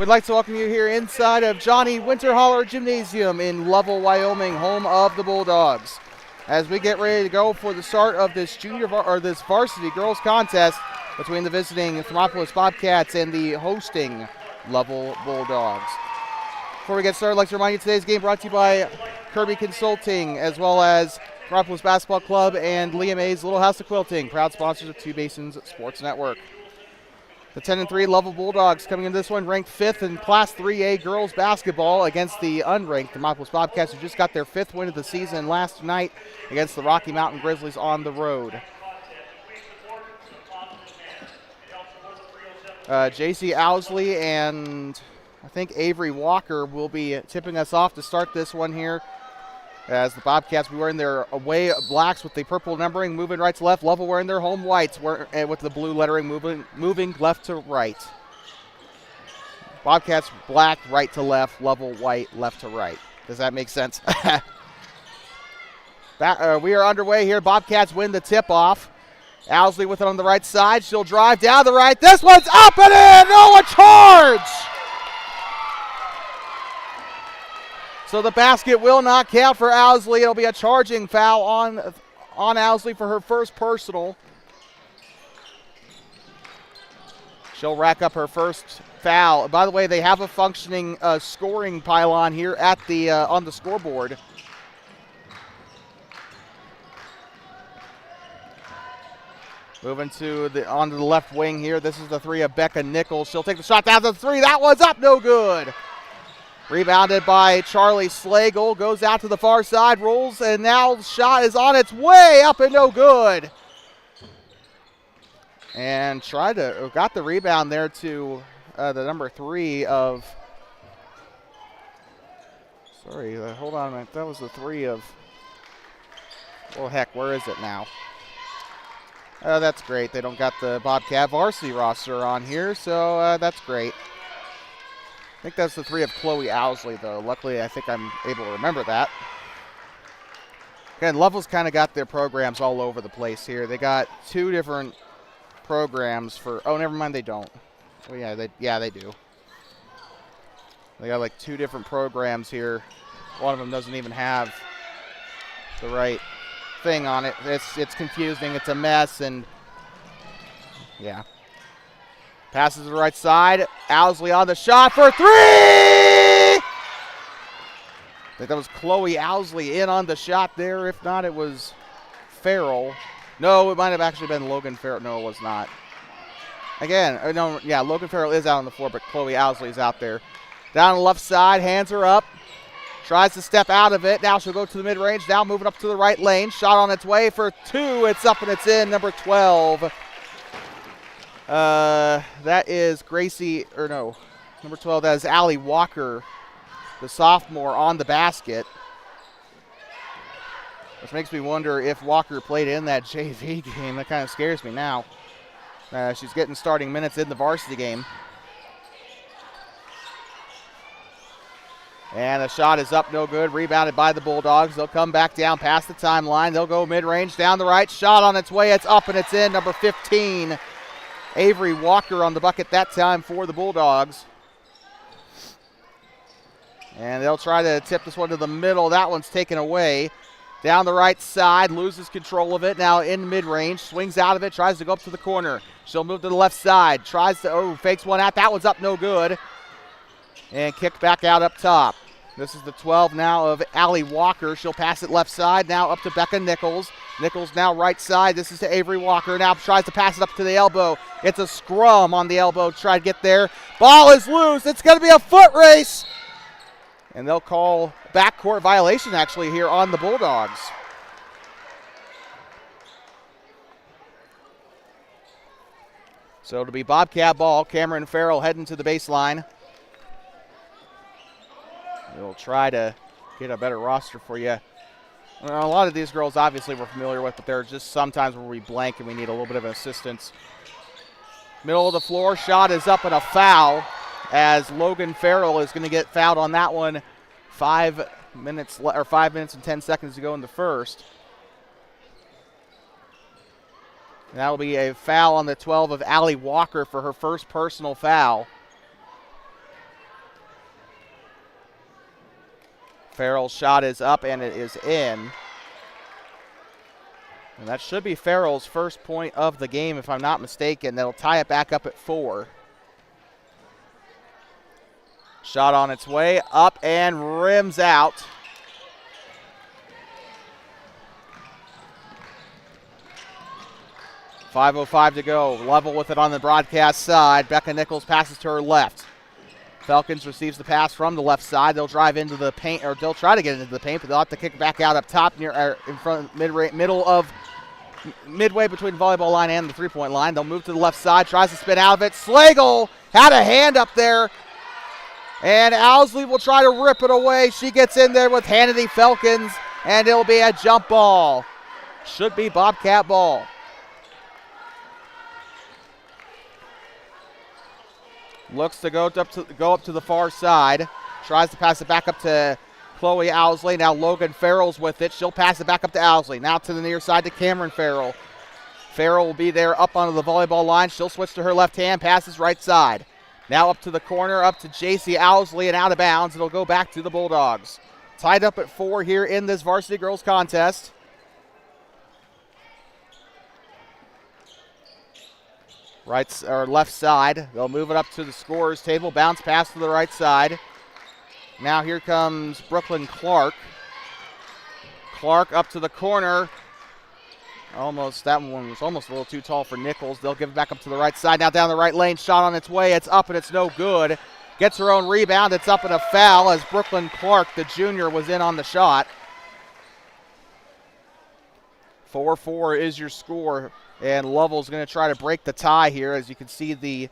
We'd like to welcome you here inside of Johnny Winterholler Gymnasium in Lovell, Wyoming, home of the Bulldogs. As we get ready to go for the start of this this varsity girls contest between the visiting Thermopolis Bobcats and the hosting Lovell Bulldogs. Before we get started, I'd like to remind you today's game brought to you by Kirby Consulting, as well as Thermopolis Basketball Club and Liam A's Little House of Quilting, proud sponsors of Two Basins Sports Network. The 10-3 Lovell Bulldogs coming into this one ranked 5th in Class 3A girls basketball against the unranked Thermopolis Bobcats, who just got their 5th win of the season last night against the Rocky Mountain Grizzlies on the road. J.C. Owsley and I think Avery Walker will be tipping us off to start this one here, as the Bobcats will be wearing their away blacks with the purple numbering, moving right to left. Lovell wearing their home whites with the blue lettering, moving left to right. Bobcats black, right to left. Lovell white, left to right. Does that make sense? We are underway here. Bobcats win the tip-off. Owsley with it on the right side. She'll drive down the right. This one's up and in! Oh, a charge! So the basket will not count for Owsley. It'll be a charging foul on Owsley for her first personal. She'll rack up her first foul. By the way, they have a functioning scoring pylon here at the on the scoreboard. Moving to onto the left wing here. This is the three of Becca Nichols. She'll take the shot down to the three. That one's up, no good. Rebounded by Charlie Slagle, goes out to the far side, rolls, and now the shot is on its way up and no good. And got the rebound there to the number 3 of, hold on a minute, that was the 3 of, well heck, where is it now? Oh, that's great, they don't got the Bobcat varsity roster on here, so that's great. I think that's the 3 of Chloe Owsley, though. Luckily, I think I'm able to remember that. Again, Lovell's kind of got their programs all over the place here. They got 2 different programs for. Oh, never mind, they don't. Oh, yeah, they do. They got like 2 different programs here. One of them doesn't even have the right thing on it. It's confusing. It's a mess, and yeah. Passes to the right side. Owsley on the shot for 3! I think that was Chloe Owsley in on the shot there. If not, it was Farrell. No, it might have actually been Logan Farrell. No, it was not. Again, no, yeah, Logan Farrell is out on the floor, but Chloe Owsley is out there. Down on the left side, hands are up. Tries to step out of it. Now she'll go to the mid-range. Now moving up to the right lane. Shot on its way for 2. It's up and it's in. Number 12. That is number 12, that is Allie Walker, the sophomore, on the basket. Which makes me wonder if Walker played in that JV game. That kind of scares me now. She's getting starting minutes in the varsity game. And the shot is up, no good. Rebounded by the Bulldogs. They'll come back down past the timeline. They'll go mid-range down the right. Shot on its way. It's up and it's in. Number 15. Avery Walker on the bucket that time for the Bulldogs. And they'll try to tip this one to the middle. That one's taken away. Down the right side, loses control of it. Now in mid-range, swings out of it, tries to go up to the corner. She'll move to the left side, fakes one out. That one's up, no good. And kicked back out up top. This is the 12 now of Allie Walker. She'll pass it left side, now up to Becca Nichols. Nichols now right side. This is to Avery Walker. Now tries to pass it up to the elbow. It's a scrum on the elbow. Try to get there. Ball is loose. It's going to be a foot race. And they'll call backcourt violation actually here on the Bulldogs. So it'll be Bobcat ball. Cameron Farrell heading to the baseline. We'll try to get a better roster for you. A lot of these girls obviously we're familiar with, but there are just sometimes where we blank and we need a little bit of assistance. Middle of the floor, shot is up and a foul as Logan Farrell is going to get fouled on that one. 5 minutes and 10 seconds to go in the first. That'll be a foul on the 12 of Allie Walker for her first personal foul. Farrell's shot is up, and it is in. And that should be Farrell's first point of the game, if I'm not mistaken. That'll tie it back up at 4. Shot on its way, up and rims out. .5:05 to go. Lovell with it on the broadcast side. Becca Nichols passes to her left. Falcons receives the pass from the left side. They'll drive into the paint, or they'll try to get into the paint, but they'll have to kick back out up top near in front midway between the volleyball line and the three-point line. They'll move to the left side, tries to spin out of it. Slagle had a hand up there, and Owsley will try to rip it away. She gets in there with Hannity Falcons, and it'll be a jump ball. Should be Bobcat ball. Looks to go up to the far side. Tries to pass it back up to Chloe Owsley. Now Logan Farrell's with it. She'll pass it back up to Owsley. Now to the near side to Cameron Farrell. Farrell will be there up onto the volleyball line. She'll switch to her left hand. Passes right side. Now up to the corner, up to JC Owsley and out of bounds. It'll go back to the Bulldogs. Tied up at 4 here in this varsity girls contest. Right or left side. They'll move it up to the scorer's table. Bounce pass to the right side. Now here comes Brooklyn Clark. Clark up to the corner. That one was almost a little too tall for Nichols. They'll give it back up to the right side. Now down the right lane. Shot on its way. It's up and it's no good. Gets her own rebound. It's up and a foul as Brooklyn Clark, the junior, was in on the shot. 4-4 is your score. And Lovell's going to try to break the tie here. As you can see the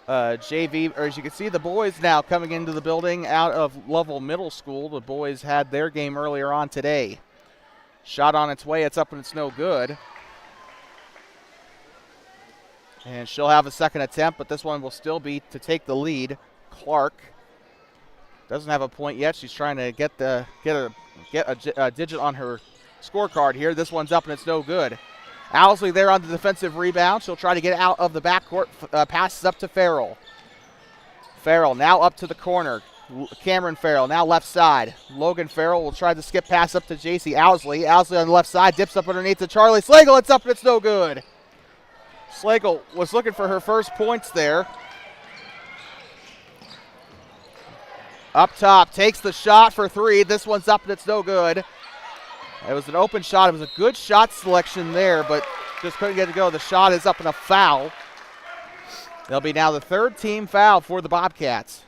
as you can see the boys now coming into the building out of Lovell Middle School. The boys had their game earlier on today. Shot on its way. It's up and it's no good. And she'll have a second attempt, but this one will still be to take the lead. Clark doesn't have a point yet. She's trying to get a digit on her scorecard here. This one's up and it's no good. Owsley there on the defensive rebound. She'll try to get out of the backcourt. Passes up to Farrell. Farrell now up to the corner. Cameron Farrell now left side. Logan Farrell will try to skip pass up to JC Owsley. Owsley on the left side. Dips up underneath to Charlie Slagle. It's up and it's no good. Slagle was looking for her first points there. Up top. Takes the shot for 3. This one's up and it's no good. It was an open shot. It was a good shot selection there, but just couldn't get it to go. The shot is up and a foul. There'll be now the third team foul for the Bobcats.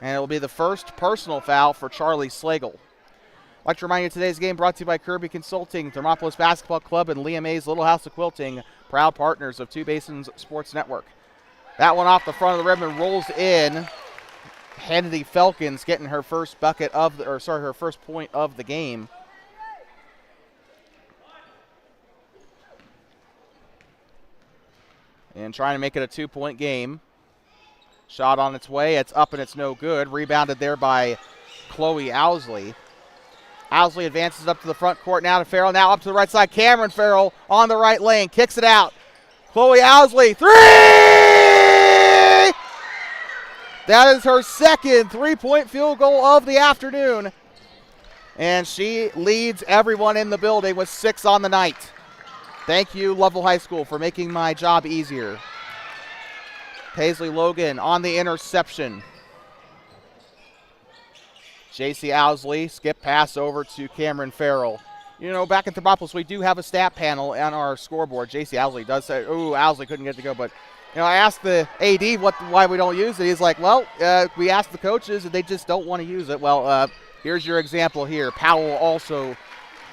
And it will be the first personal foul for Charlie Slagle. I'd like to remind you today's game brought to you by Kirby Consulting, Thermopolis Basketball Club, and Leah May's Little House of Quilting, proud partners of Two Basins Sports Network. That one off the front of the rim and rolls in. Hannity Falcons getting her first her first point of the game. And trying to make it a 2-point game. Shot on its way. It's up and it's no good. Rebounded there by Chloe Owsley. Owsley advances up to the front court now to Farrell. Now up to the right side. Cameron Farrell on the right lane. Kicks it out. Chloe Owsley. 3! That is her second 3-point field goal of the afternoon. And she leads everyone in the building with 6 on the night. Thank you, Lovell High School, for making my job easier. Paisley Logan on the interception. JC Owsley, skip pass over to Cameron Farrell. You know, back at Thermopolis, we do have a stat panel on our scoreboard. JC Owsley does say, ooh, Owsley couldn't get it to go. But, you know, I asked the AD why we don't use it. He's like, well, we asked the coaches, and they just don't want to use it. Well, here's your example here. Powell also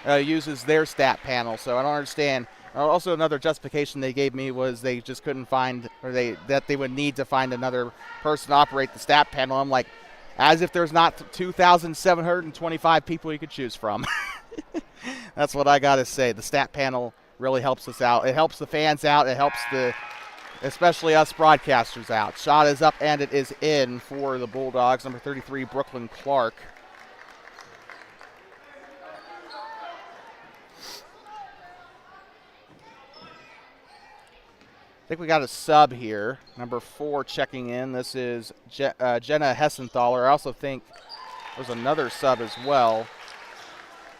uses their stat panel, so I don't understand. Also, another justification they gave me was they just couldn't find, or that they would need to find another person to operate the stat panel. I'm like, as if there's not 2,725 people you could choose from. That's what I got to say. The stat panel really helps us out. It helps the fans out. It helps especially us broadcasters out. Shot is up and it is in for the Bulldogs. Number 33, Brooklyn Clark. I think we got a sub here. Number 4 checking in. This is Jenna Hessenthaler. I also think There's another sub as well.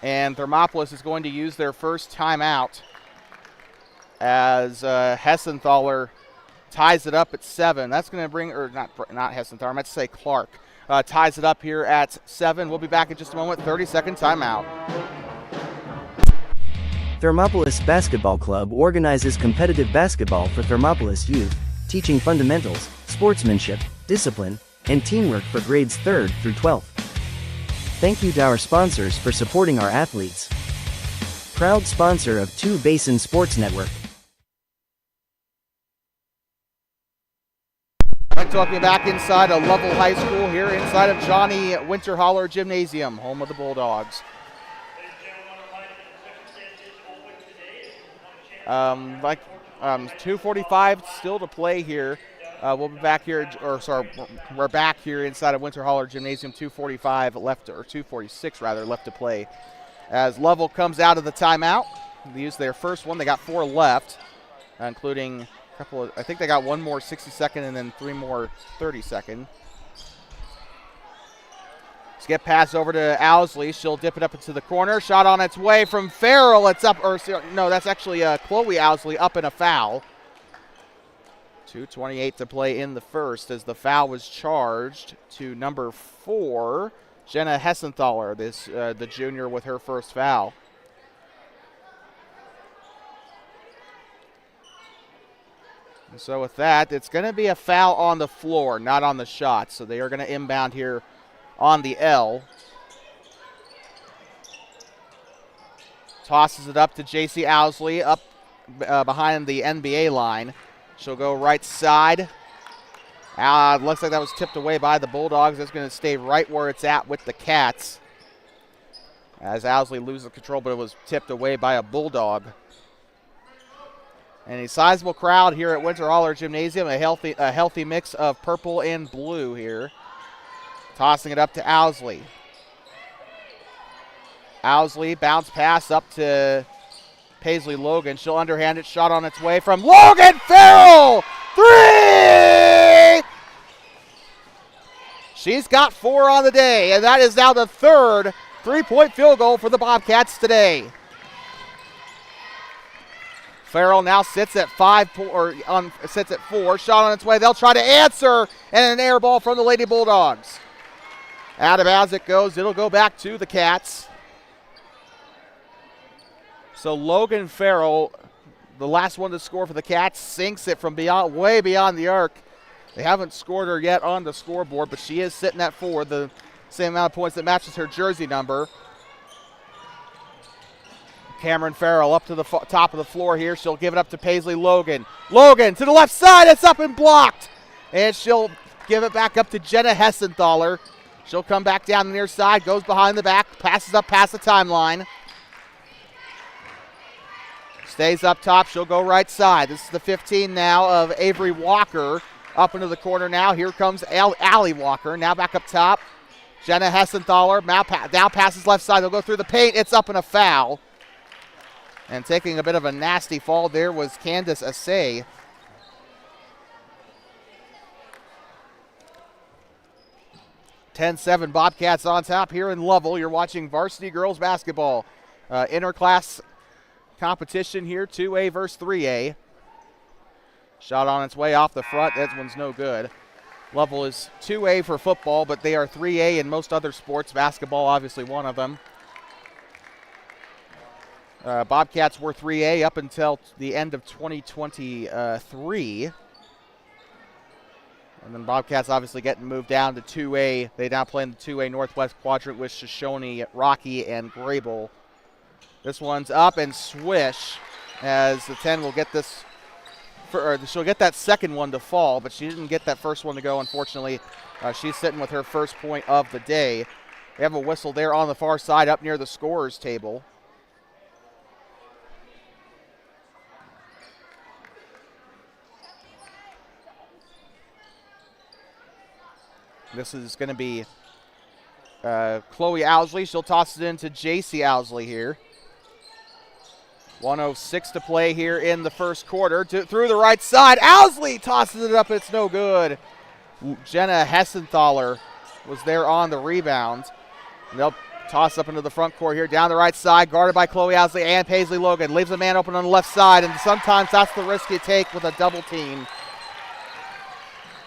And Thermopolis is going to use their first timeout as Hessenthaler ties it up at 7. That's going to bring, or not Hessenthaler, I meant to say Clark. Ties it up here at 7. We'll be back in just a moment. 30-second timeout. Thermopolis Basketball Club organizes competitive basketball for Thermopolis youth, teaching fundamentals, sportsmanship, discipline, and teamwork for grades 3rd through 12th. Thank you to our sponsors for supporting our athletes. Proud sponsor of Two Basin Sports Network. I'd like to welcome you back inside of Lovell High School here inside of Johnny Winterholler Gymnasium, home of the Bulldogs. 2:45 still to play here. We'll be back here, we're back here inside of Winterholler Gymnasium. 2:45 left, or 2:46 rather, left to play. As Lovell comes out of the timeout, they used their first one. They got 4 left, including a couple of, I think they got 1 more 60-second and then 3 more 30-second. Let's get pass over to Owsley. She'll dip it up into the corner. Shot on its way from Farrell. It's up, or no, that's actually Chloe Owsley up in a foul. 2:28 to play in the first as the foul was charged to number 4, Jenna Hessenthaler, the junior with her first foul. And so with that, it's going to be a foul on the floor, not on the shot. So they are going to inbound here on the L. Tosses it up to J.C. Owsley up behind the NBA line. She'll go right side. Looks like that was tipped away by the Bulldogs. That's going to stay right where it's at with the Cats. As Owsley loses control, but it was tipped away by a Bulldog. And a sizable crowd here at Winterholler Gymnasium. A healthy mix of purple and blue here. Tossing it up to Owsley. Owsley, bounce pass up to Paisley Logan. She'll underhand it. Shot on its way from Logan Farrell. 3! She's got 4 on the day, and that is now the 3rd three-point field goal for the Bobcats today. Farrell now sits at 4. Shot on its way. They'll try to answer, and an air ball from the Lady Bulldogs. Out of bounds it goes. It'll go back to the Cats. So Logan Farrell, the last one to score for the Cats, sinks it from way beyond the arc. They haven't scored her yet on the scoreboard, but she is sitting at 4, the same amount of points that matches her jersey number. Cameron Farrell up to the top of the floor here. She'll give it up to Paisley Logan. Logan to the left side. It's up and blocked. And she'll give it back up to Jenna Hessenthaler. She'll come back down the near side, goes behind the back, passes up past the timeline. Stays up top. She'll go right side. This is the 15 now of Avery Walker. Up into the corner now. Here comes Allie Walker. Now back up top. Jenna Hessenthaler now passes left side. They'll go through the paint. It's up in a foul. And taking a bit of a nasty fall there was Candace Assay. (10-7) Bobcats on top here in Lovell. You're watching varsity girls basketball. Interclass competition here, 2A versus 3A. Shot on its way off the front. That one's no good. Lovell is 2A for football, but they are 3A in most other sports. Basketball, obviously one of them. Bobcats were 3A up until the end of 2023. And then Bobcats obviously getting moved down to 2A. They now play in the 2A Northwest Quadrant with Shoshone, Rocky, and Grable. This one's up and swish as the 10 will get this. She'll get that second one to fall, but she didn't get that first one to go, unfortunately. She's sitting with her first point of the day. They have a whistle there on the far side up near the scorer's table. This is going to be Chloe Owsley. She'll toss it into J.C. Owsley here. 1:06 to play here in the first quarter. Through the right side. Owsley tosses it up. It's no good. Jenna Hessenthaler was there on the rebound. They'll toss up into the front court here, down the right side, guarded by Chloe Owsley and Paisley Logan. Leaves a man open on the left side, and sometimes that's the risk you take with a double team.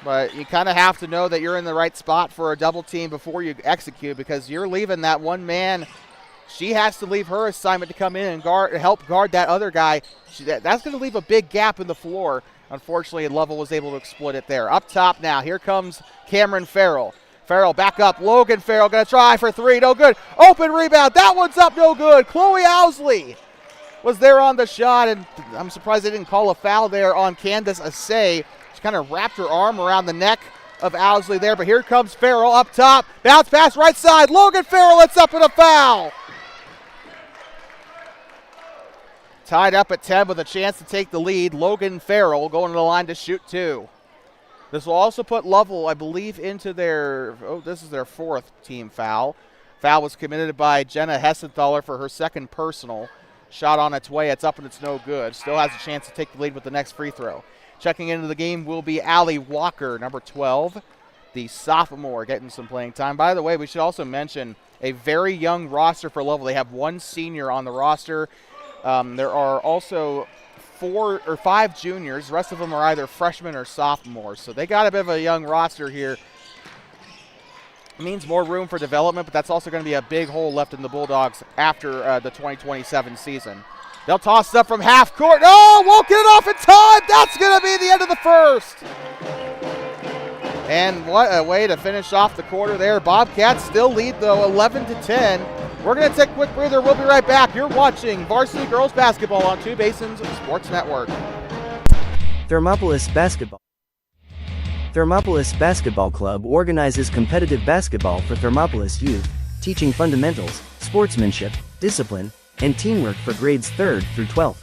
But you kind of have to know that you're in the right spot for a double team before you execute, because you're leaving that one man. She has to leave her assignment to come in and help guard that other guy. That's going to leave a big gap in the floor. Unfortunately, Lovell was able to exploit it there. Up top now, here comes Cameron Farrell. Farrell back up. Logan Farrell going to try for three. No good. Open rebound. That one's up. No good. Chloe Owsley was there on the shot, and I'm surprised they didn't call a foul there on Candace Assay. She kind of wrapped her arm around the neck of Owsley there, but here comes Farrell up top. Bounce pass right side. Logan Farrell, it's up and a foul. Tied up at 10 with a chance to take the lead. Logan Farrell going to the line to shoot two. This will also put Lovell, I believe, into this is their fourth team foul. Foul was committed by Jenna Hessenthaler for her second personal. Shot on its way. It's up and it's no good. Still has a chance to take the lead with the next free throw. Checking into the game will be Allie Walker, number 12, the sophomore, getting some playing time. By the way, we should also mention a very young roster for Lovell. They have one senior on the roster. There are also 4 or 5 juniors. The rest of them are either freshmen or sophomores. So they got a bit of a young roster here. It means more room for development, but that's also going to be a big hole left in the Bulldogs after the 2027 season. They'll toss it up from half court. Oh, won't get it off in time. That's going to be the end of the first. And what a way to finish off the quarter there. Bobcats still lead, though, 11-10. We're going to take a quick breather. We'll be right back. You're watching Varsity Girls Basketball on Two Basins Sports Network. Thermopolis Basketball. Thermopolis Basketball Club organizes competitive basketball for Thermopolis youth, teaching fundamentals, sportsmanship, discipline, and teamwork for grades 3rd through 12th.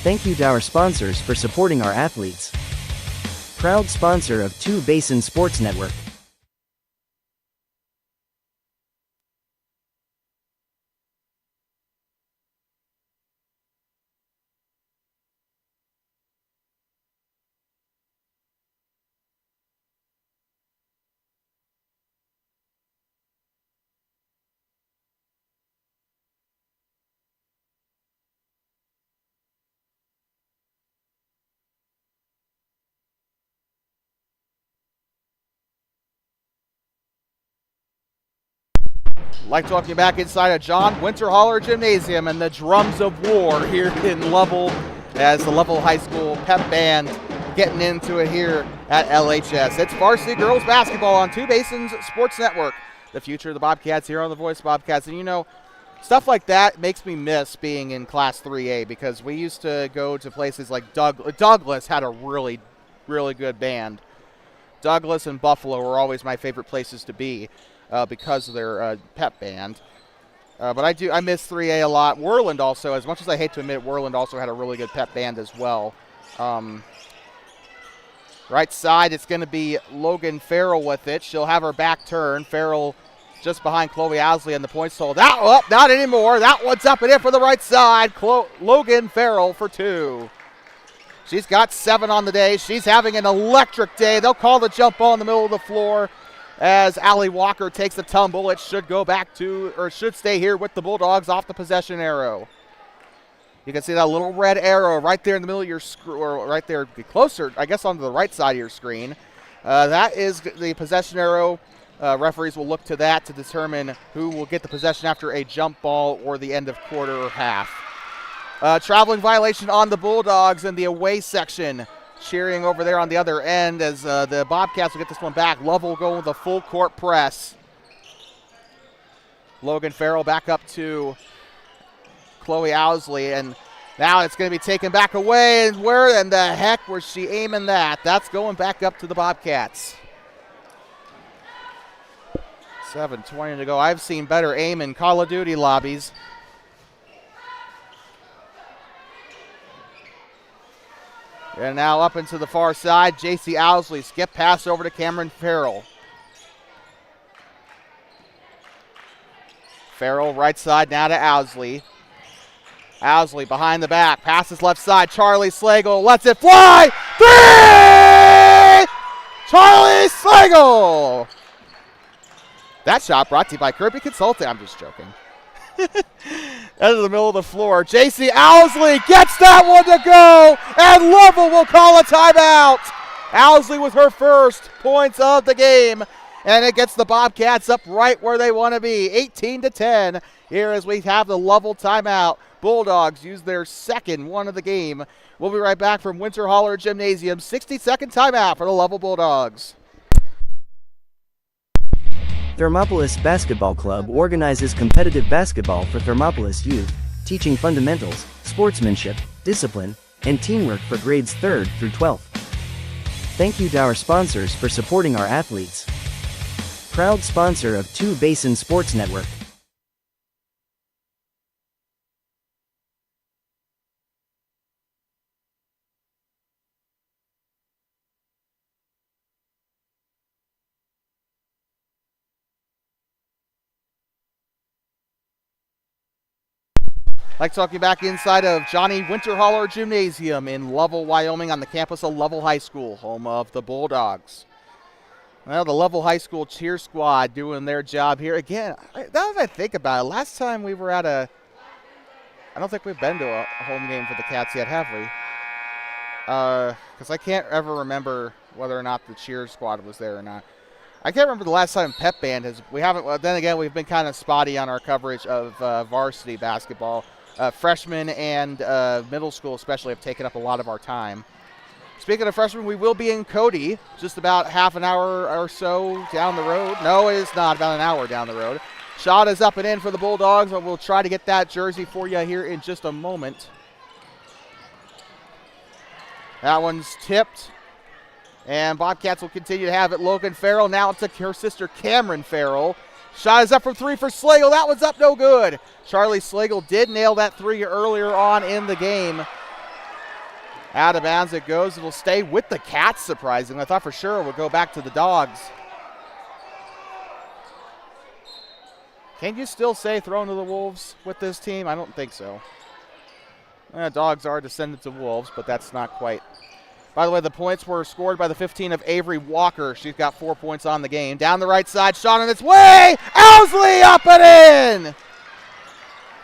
Thank you to our sponsors for supporting our athletes. Proud sponsor of Two Basin Sports Network. Like talking back inside of John Winterholler Gymnasium and the drums of war here in Lovell as the Lovell High School pep band getting into it here at LHS. It's Varsity Girls Basketball on Two Basins Sports Network. The future of the Bobcats here on the Voice Bobcats. And you know, stuff like that makes me miss being in Class 3A because we used to go to places like Douglas had a really, really good band. Douglas and Buffalo were always my favorite places to be. Because of their pep band. But I miss 3A a lot. Worland also, as much as I hate to admit, Worland also had a really good pep band as well. Right side, it's going to be Logan Farrell with it. She'll have her back turn. Farrell just behind Chloe Owsley on the points total. Not anymore. That one's up and in for the right side. Logan Farrell for 2. She's got 7 on the day. She's having an electric day. They'll call the jump ball in the middle of the floor. As Allie Walker takes the tumble, it should go back to, or should stay here with the Bulldogs off the possession arrow. You can see that little red arrow right there in the middle of your screen, or right there closer, I guess, onto the right side of your screen. That is the possession arrow. Referees will look to that to determine who will get the possession after a jump ball or the end of quarter or half. Traveling violation on the Bulldogs in the away section. Cheering over there on the other end as the Bobcats will get this one back. Lovell going with a full court press. Logan Farrell back up to Chloe Owsley, and now it's going to be taken back away. And where in the heck was she aiming that? That's going back up to the Bobcats. 7:20 to go. I've seen better aim in Call of Duty lobbies. And now up into the far side, J.C. Owsley. Skip pass over to Cameron Farrell. Farrell right side now to Owsley. Owsley behind the back. Passes left side. Charlie Slagle lets it fly. 3! Charlie Slagle! That shot brought to you by Kirby Consulting. I'm just joking. Out of the middle of the floor. J.C. Owsley gets that one to go, and Lovell will call a timeout. Owsley with her first points of the game, and it gets the Bobcats up right where they want to be, 18-10. Here as we have the Lovell timeout. Bulldogs use their second one of the game. We'll be right back from Winterholler Gymnasium. 60-second timeout for the Lovell Bulldogs. Thermopolis Basketball Club organizes competitive basketball for Thermopolis youth, teaching fundamentals, sportsmanship, discipline, and teamwork for grades 3rd through 12th. Thank you to our sponsors for supporting our athletes. Proud sponsor of Two Basin Sports Network. I'd like to talk you back inside of Johnny Winterholler Gymnasium in Lovell, Wyoming, on the campus of Lovell High School, home of the Bulldogs. Well, the Lovell High School cheer squad doing their job here. Again, now that I think about it, last time we were at I don't think we've been to a home game for the Cats yet, have we? Because I can't ever remember whether or not the cheer squad was there or not. I can't remember the last time Pep Band has. We haven't. Well, then again, we've been kind of spotty on our coverage of varsity basketball. Freshmen and middle school especially have taken up a lot of our time. Speaking of freshmen, we will be in Cody just about half an hour or so down the road. No, it is not, about an hour down the road. Shot is up and in for the Bulldogs, but we'll try to get that jersey for you here in just a moment. That one's tipped. And Bobcats will continue to have it. Logan Farrell now to her sister Cameron Farrell. Shot is up from three for Slagle. That one's up no good. Charlie Slagle did nail that three earlier on in the game. Out of bounds it goes. It will stay with the Cats, surprisingly. I thought for sure it would go back to the Dogs. Can you still say thrown to the Wolves with this team? I don't think so. Dogs are descendants of Wolves, but that's not quite. By the way, the points were scored by the 15 of Avery Walker. She's got 4 points on the game. Down the right side, shot on its way. Owsley up and in.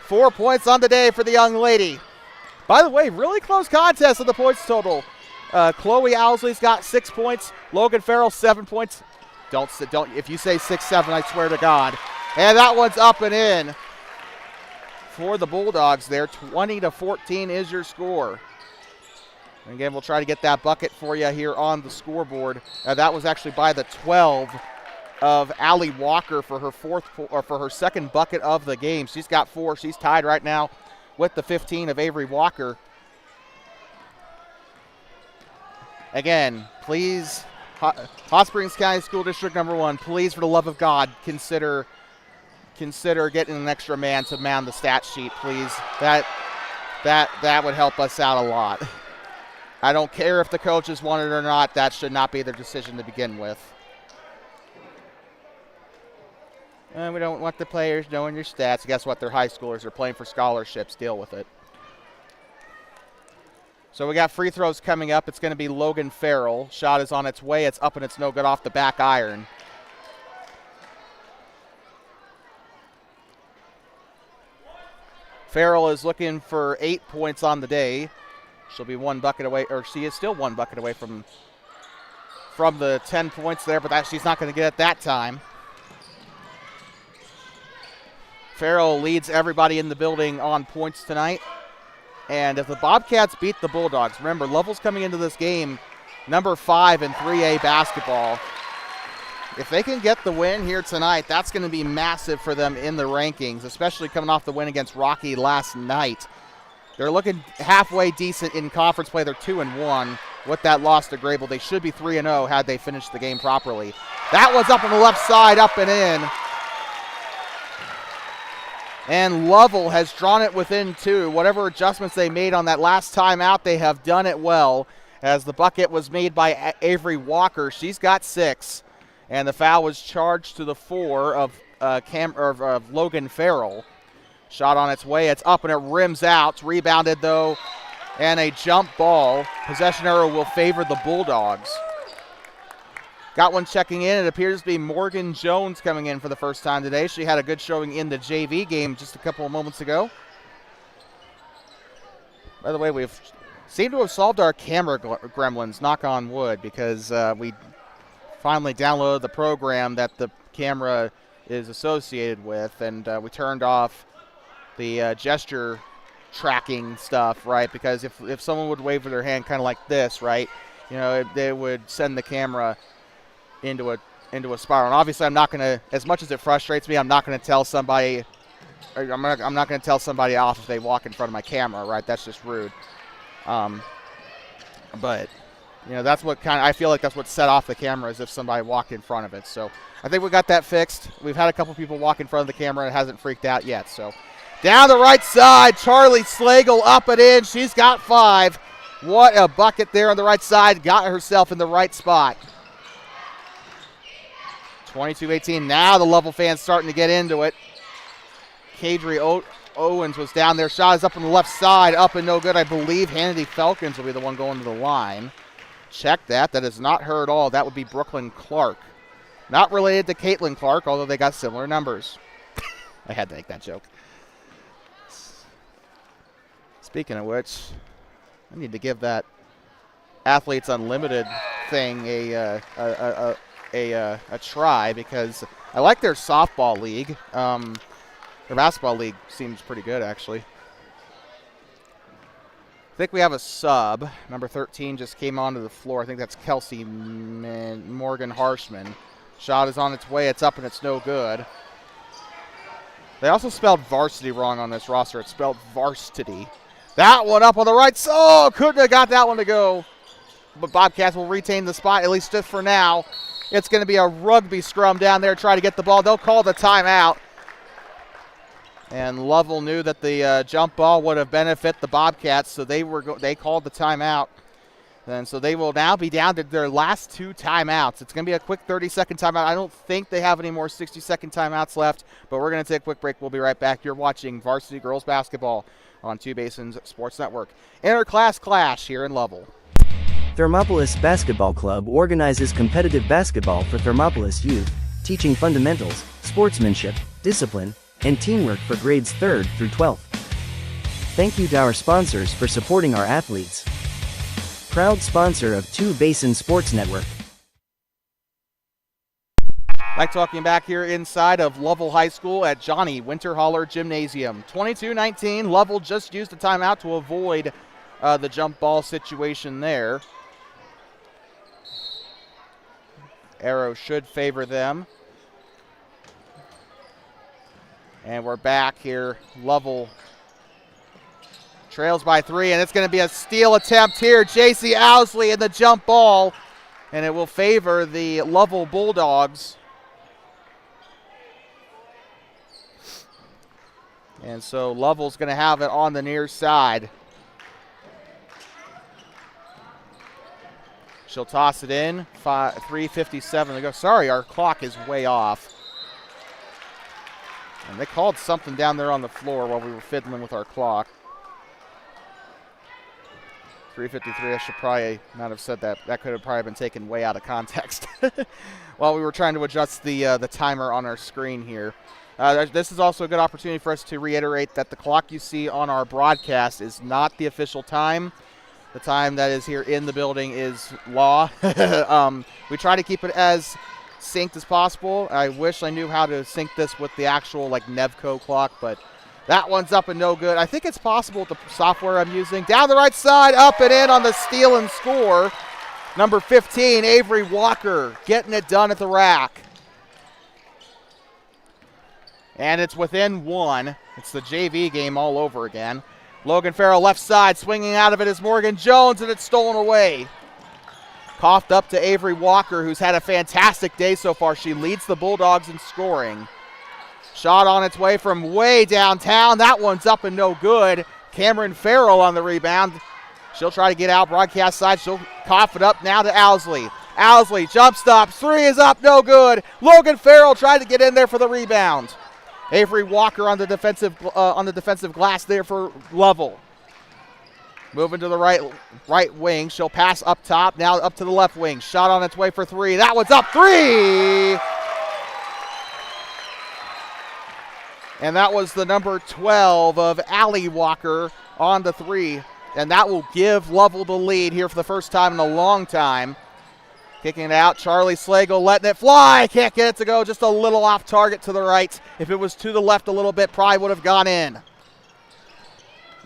4 points on the day for the young lady. By the way, really close contest of the points total. Chloe Owsley's got 6 points. Logan Farrell, 7 points. Don't. If you say 6-7, I swear to God. And that one's up and in for the Bulldogs there. 20-14 is your score. And again, we'll try to get that bucket for you here on the scoreboard. That was actually by the 12 of Allie Walker for her second bucket of the game. She's got 4. She's tied right now with the 15 of Avery Walker. Again, please, Hot Springs County School District number 1, please, for the love of God, consider getting an extra man to man the stat sheet, please. That would help us out a lot. I don't care if the coaches want it or not. That should not be their decision to begin with. And we don't want the players knowing your stats. Guess what? They're high schoolers. They're playing for scholarships. Deal with it. So we got free throws coming up. It's going to be Logan Farrell. Shot is on its way. It's up and it's no good off the back iron. Farrell is looking for 8 points on the day. She'll be 1 bucket away, or she is still 1 bucket away from the 10 points there, but she's not going to get it that time. Farrell leads everybody in the building on points tonight. And if the Bobcats beat the Bulldogs, remember, Lovell's coming into this game number 5 in 3A basketball. If they can get the win here tonight, that's going to be massive for them in the rankings, especially coming off the win against Rocky last night. They're looking halfway decent in conference play. They're 2-1 with that loss to Grable. They should be 3-0 had they finished the game properly. That one's up on the left side, up and in. And Lovell has drawn it within 2. Whatever adjustments they made on that last time out, they have done it well, as the bucket was made by Avery Walker. She's got 6, and the foul was charged to the 4 of Logan Farrell. Shot on its way. It's up and it rims out. Rebounded, though, and a jump ball. Possession arrow will favor the Bulldogs. Got one checking in. It appears to be Morgan Jones coming in for the first time today. She had a good showing in the JV game just a couple of moments ago. By the way, we've seemed to have solved our camera gremlins, knock on wood, because we finally downloaded the program that the camera is associated with, and we turned off the gesture tracking stuff, right? Because if someone would wave with their hand kind of like this, right, you know, they would send the camera into a spiral. And obviously, I'm not going to, as much as it frustrates me, I'm not going to tell somebody, I'm not going to tell somebody off if they walk in front of my camera, right? That's just rude. But you know, that's what I feel like that's what set off the camera, is if somebody walked in front of it. So I think we got that fixed. We've had a couple people walk in front of the camera, and it hasn't freaked out yet. So down the right side, Charlie Slagle up and in. She's got 5. What a bucket there on the right side. Got herself in the right spot. 22-18. Now the Lovell fans starting to get into it. Kadri Owens was down there. Shot is up on the left side. Up and no good. I believe Hannity Falcons will be the one going to the line. Check that. That is not her at all. That would be Brooklyn Clark. Not related to Caitlin Clark, although they got similar numbers. I had to make that joke. Speaking of which, I need to give that Athletes Unlimited thing a try, because I like their softball league. Their basketball league seems pretty good, actually. I think we have a sub. Number 13 just came onto the floor. I think that's Kelsey Morgan Harshman. Shot is on its way. It's up and it's no good. They also spelled varsity wrong on this roster. It's spelled varsity. That one up on the right. Oh, couldn't have got that one to go. But Bobcats will retain the spot, at least just for now. It's going to be a rugby scrum down there, try to get the ball. They'll call the timeout. And Lovell knew that the jump ball would have benefit the Bobcats, so they called the timeout. And so they will now be down to their last 2 timeouts. It's going to be a quick 30-second timeout. I don't think they have any more 60-second timeouts left, but we're going to take a quick break. We'll be right back. You're watching Varsity Girls Basketball on Two Basins Sports Network. Interclass clash here in Lovell. Thermopolis Basketball Club organizes competitive basketball for Thermopolis youth, teaching fundamentals, sportsmanship, discipline, and teamwork for grades 3rd through 12th. Thank you to our sponsors for supporting our athletes. Proud sponsor of Two Basin Sports Network. Back talking back here inside of Lovell High School at Johnny Winterholler Gymnasium. 22-19, Lovell just used a timeout to avoid the jump ball situation there. Arrow should favor them. And we're back here. Lovell trails by 3, and it's going to be a steal attempt here. J.C. Owsley in the jump ball, and it will favor the Lovell Bulldogs. And so Lovell's going to have it on the near side. She'll toss it in. 3:57 to go. Sorry, our clock is way off. And they called something down there on the floor while we were fiddling with our clock. 3:53, I should probably not have said that. That could have probably been taken way out of context while we were trying to adjust the timer on our screen here. This is also a good opportunity for us to reiterate that the clock you see on our broadcast is not the official time. The time that is here in the building is law. We try to keep it as synced as possible. I wish I knew how to sync this with the actual Nevco clock, but that one's up and no good. I think it's possible with the software I'm using. Down the right side, up and in on the steal and score. Number 15, Avery Walker, getting it done at the rack. And it's within 1. It's the JV game all over again. Logan Farrell left side, swinging out of it is Morgan Jones, and it's stolen away. Coughed up to Avery Walker, who's had a fantastic day so far. She leads the Bulldogs in scoring. Shot on its way from way downtown. That one's up and no good. Cameron Farrell on the rebound. She'll try to get out broadcast side. She'll cough it up now to Owsley. Owsley jump stop. 3 is up, no good. Logan Farrell tried to get in there for the rebound. Avery Walker on the defensive glass there for Lovell. Moving to the right wing. She'll pass up top. Now up to the left wing. Shot on its way for three. That one's up. Three! And that was the number 12 of Allie Walker on the three. And that will give Lovell the lead here for the first time in a long time. Kicking it out. Charlie Slagle letting it fly. Can't get it to go. Just a little off target to the right. If it was to the left a little bit, probably would have gone in.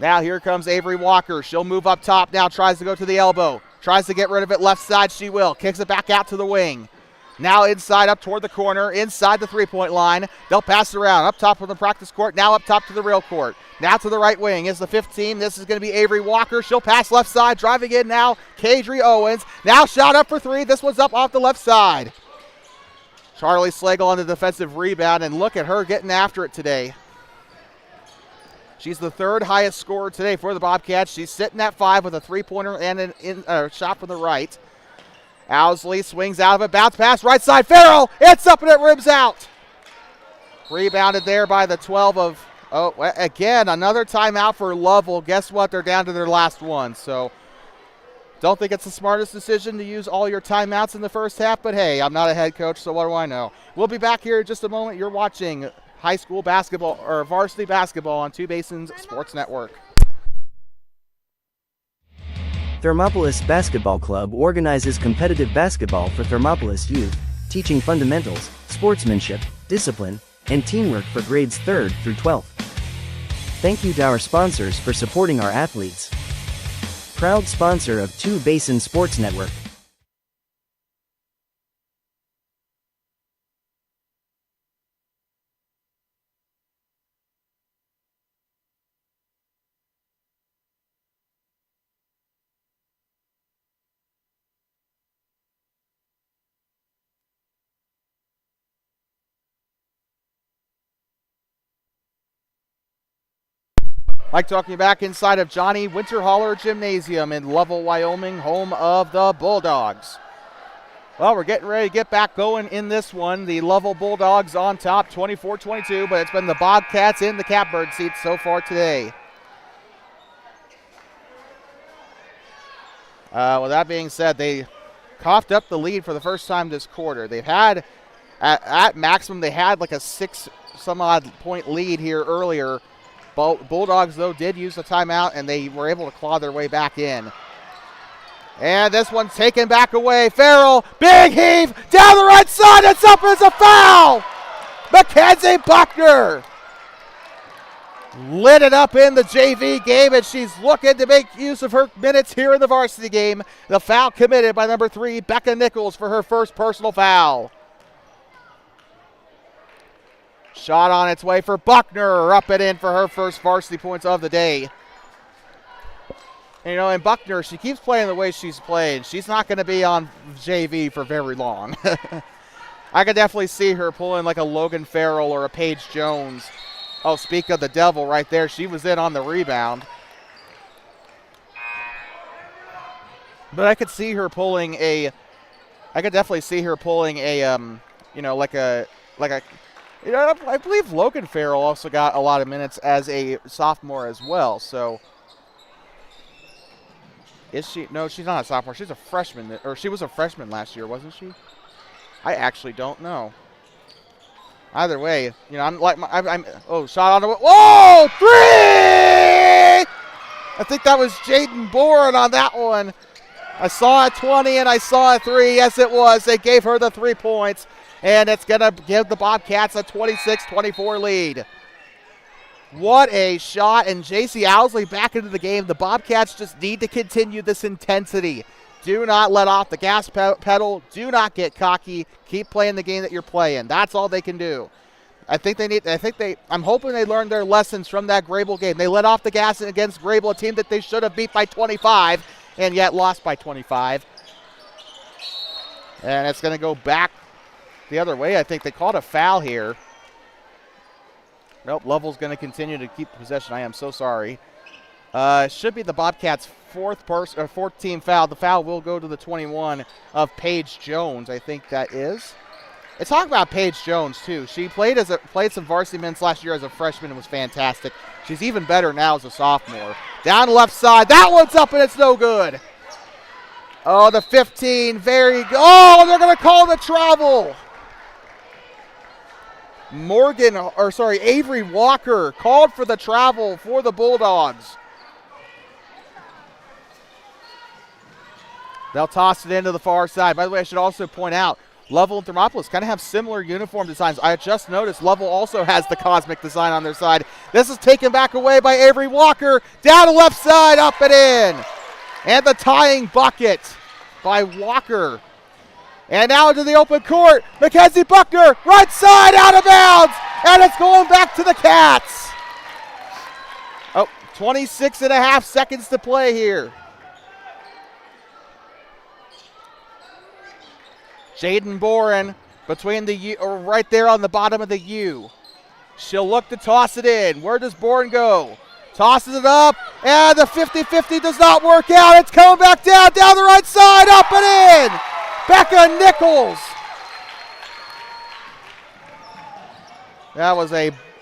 Now here comes Avery Walker. She'll move up top now. Tries to go to the elbow. Tries to get rid of it left side. She will. Kicks it back out to the wing. Now inside up toward the corner. Inside the three-point line. They'll pass it around. Up top from the practice court. Now up top to the real court. Now to the right wing is the 15. This is going to be Avery Walker. She'll pass left side. Driving in now. Kadri Owens. Now shot up for three. This one's up off the left side. Charlie Slagle on the defensive rebound. And look at her getting after it today. She's the third highest scorer today for the Bobcats. She's sitting at 5 with a three-pointer and a shot from the right. Owsley swings out of it. Bounce pass right side. Farrell. It's up and it rims out. Rebounded there by the 12 of... Oh, again, another timeout for Lovell. Guess what? They're down to their last one. So don't think it's the smartest decision to use all your timeouts in the first half. But, hey, I'm not a head coach, so what do I know? We'll be back here in just a moment. You're watching high school basketball or varsity basketball on Two Basins Sports Network. Thermopolis Basketball Club organizes competitive basketball for Thermopolis youth, teaching fundamentals, sportsmanship, discipline, and teamwork for grades 3rd through 12th. Thank you to our sponsors for supporting our athletes. Proud sponsor of Two Basin Sports Network. Like talking back inside of Johnny Winterholler Gymnasium in Lovell, Wyoming, home of the Bulldogs. Well, we're getting ready to get back going in this one. The Lovell Bulldogs on top, 24-22, but it's been the Bobcats in the catbird seat so far today. With that being said, they coughed up the lead for the first time this quarter. They've had, at maximum, they had like a 6-some-odd point lead here earlier. Bulldogs, though, did use a timeout, and they were able to claw their way back in. And this one's taken back away. Farrell, big heave, down the right side. It's up as a foul. Mackenzie Buckner lit it up in the JV game, and she's looking to make use of her minutes here in the varsity game. The foul committed by number 3, Becca Nichols, for her first personal foul. Shot on its way for Buckner, up and in for her first varsity points of the day. You know, and Buckner, she keeps playing the way she's played. She's not going to be on JV for very long. I could definitely see her pulling like a Logan Farrell or a Paige Jones. Oh, speak of the devil right there. She was in on the rebound. But I could see her pulling a, I could definitely see her pulling a, you know, like a, you know, I believe Logan Farrell also got a lot of minutes as a sophomore as well. So, is she? No, she's not a sophomore. She's a freshman, or she was a freshman last year, wasn't she? I actually don't know. Either way, you know, I'm like, oh, shot on the, whoa, 3! I think that was Jaden Bourne on that one. I saw a 20 and I saw a 3. Yes, it was. They gave her the 3 points. And it's going to give the Bobcats a 26-24 lead. What a shot. And J.C. Owsley back into the game. The Bobcats just need to continue this intensity. Do not let off the gas pedal. Do not get cocky. Keep playing the game that you're playing. That's all they can do. I'm hoping they learned their lessons from that Grable game. They let off the gas against Grable, a team that they should have beat by 25 and yet lost by 25. And it's going to go back the other way. I think they called a foul here. Nope, Lovell's going to continue to keep possession. I am so sorry. Should be the Bobcats' fourth team foul. The foul will go to the 21 of Paige Jones, I think that is. Let's talk about Paige Jones too. She played some varsity men's last year as a freshman and was fantastic. She's even better now as a sophomore. Down the left side, that one's up and it's no good. Oh, the 15, very good. Oh, they're going to call the travel. Avery Walker called for the travel for the Bulldogs. They'll toss it into the far side. By the way, I should also point out, Lovell and Thermopolis kind of have similar uniform designs. I just noticed Lovell also has the cosmic design on their side. This is taken back away by Avery Walker. Down the left side, up and in. And the tying bucket by Walker. And now into the open court. Mackenzie Buckner, right side, out of bounds. And it's going back to the Cats. 26 and a half seconds to play here. Jaden Boren between the U, or right there on the bottom of the U. She'll look to toss it in. Where does Boren go? Tosses it up, and the 50-50 does not work out. It's coming back down the right side, up and in. Becca Nichols. That was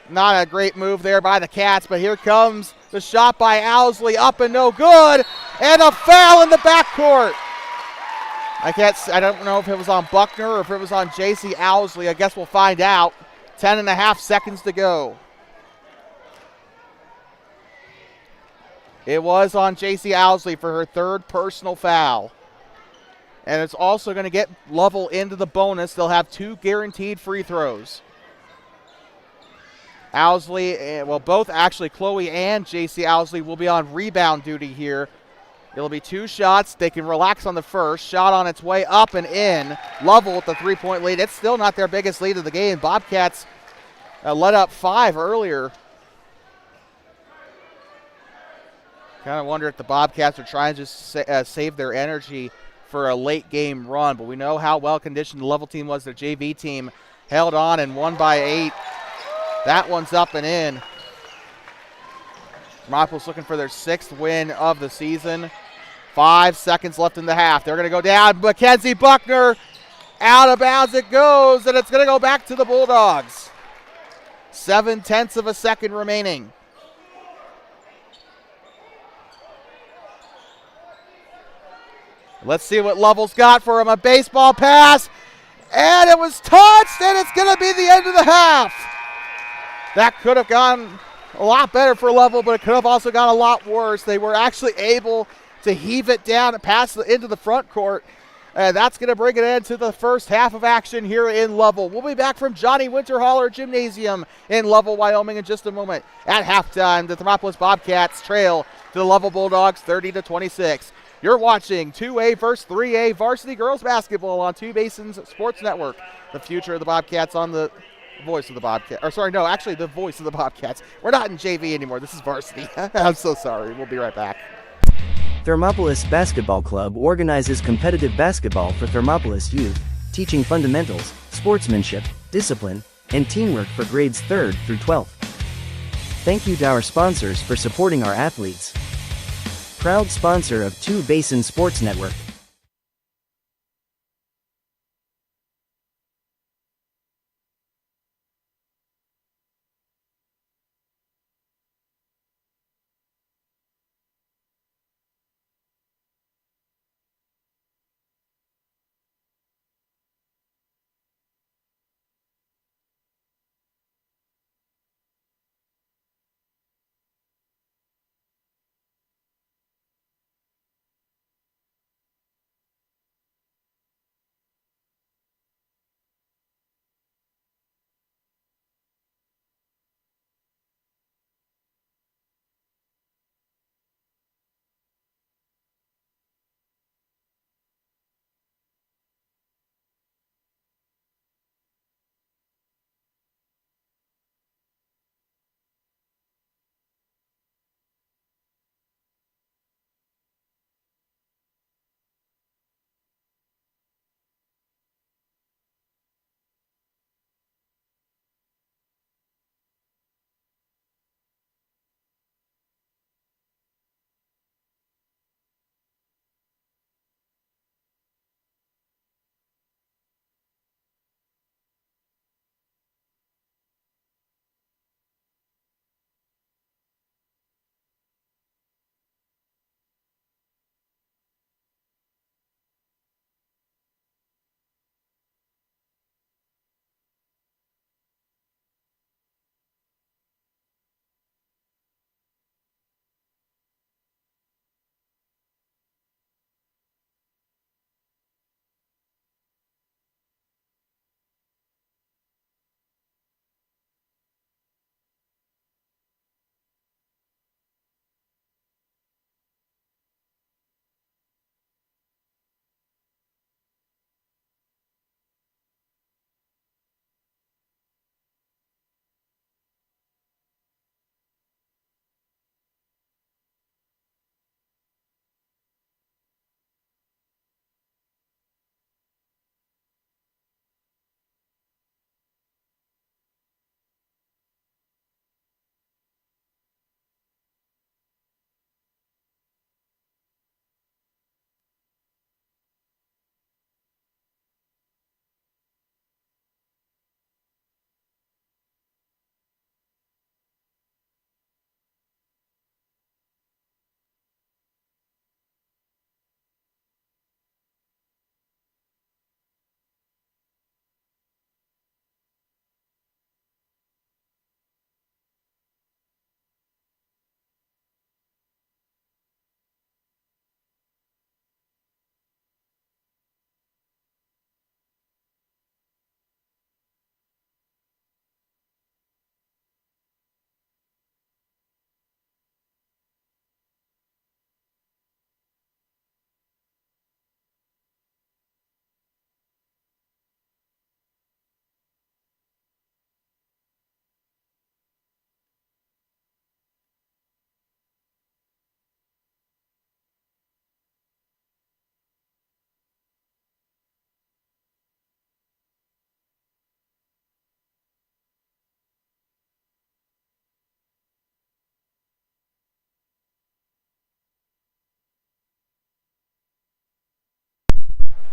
not a great move there by the Cats, but here comes the shot by Owsley, up and no good, and a foul in the backcourt. I don't know if it was on Buckner or if it was on J.C. Owsley. I guess we'll find out. 10 and a half seconds to go. It was on J.C. Owsley for her third personal foul. And it's also going to get Lovell into the bonus. They'll have 2 guaranteed free throws. Owsley, both actually, Chloe and J.C. Owsley will be on rebound duty here. It'll be 2 shots. They can relax on the first. Shot on its way up and in. Lovell with the 3-point lead. It's still not their biggest lead of the game. Bobcats let up 5 earlier. Kind of wonder if the Bobcats are trying to just save their energy for a late game run. But we know how well conditioned the Lovell team was. Their JV team held on and won by 8. That one's up and in. Thermopolis looking for their 6th win of the season. 5 seconds left in the half. They're going to go down. Mackenzie Buckner, out of bounds it goes, and it's going to go back to the Bulldogs. 0.7 of a second remaining. Let's see what Lovell's got for him. A baseball pass, and it was touched, and it's going to be the end of the half. That could have gone a lot better for Lovell, but it could have also gone a lot worse. They were actually able to heave it down and pass into the front court. And that's going to bring it into the first half of action here in Lovell. We'll be back from Johnny Winterholler Gymnasium in Lovell, Wyoming in just a moment. At halftime, the Thermopolis Bobcats trail to the Lovell Bulldogs 30-26. You're watching 2A versus 3A varsity girls basketball on Two Basins Sports Network. The future of the Bobcats on the voice of the Bobcats. The voice of the Bobcats. We're not in JV anymore. This is varsity. I'm so sorry. We'll be right back. Thermopolis Basketball Club organizes competitive basketball for Thermopolis youth, teaching fundamentals, sportsmanship, discipline, and teamwork for grades 3rd through 12th. Thank you to our sponsors for supporting our athletes. Proud sponsor of Two Basin Sports Network.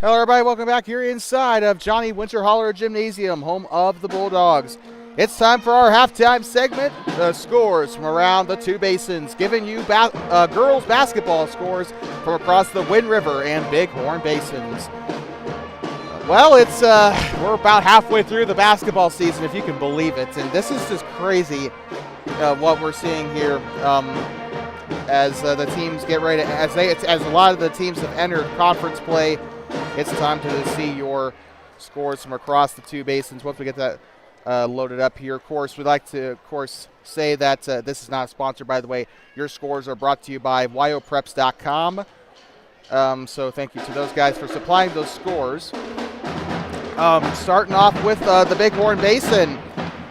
Hello everybody, welcome back here inside of Johnny Winterholler Gymnasium, home of the Bulldogs. It's time for our halftime segment, scores from around the two basins, giving you girls basketball scores from across the Wind River and Bighorn basins. Well, it's we're about halfway through the basketball season, if you can believe it, and this is just crazy what we're seeing here as the teams get ready to, as a lot of the teams have entered conference play. It's time to see your scores from across the two basins. Once we get that loaded up here, of course, we'd like to, of course, say that this is not sponsored, by the way. Your scores are brought to you by wyopreps.com. So thank you to those guys for supplying those scores. Starting off with the Bighorn Basin.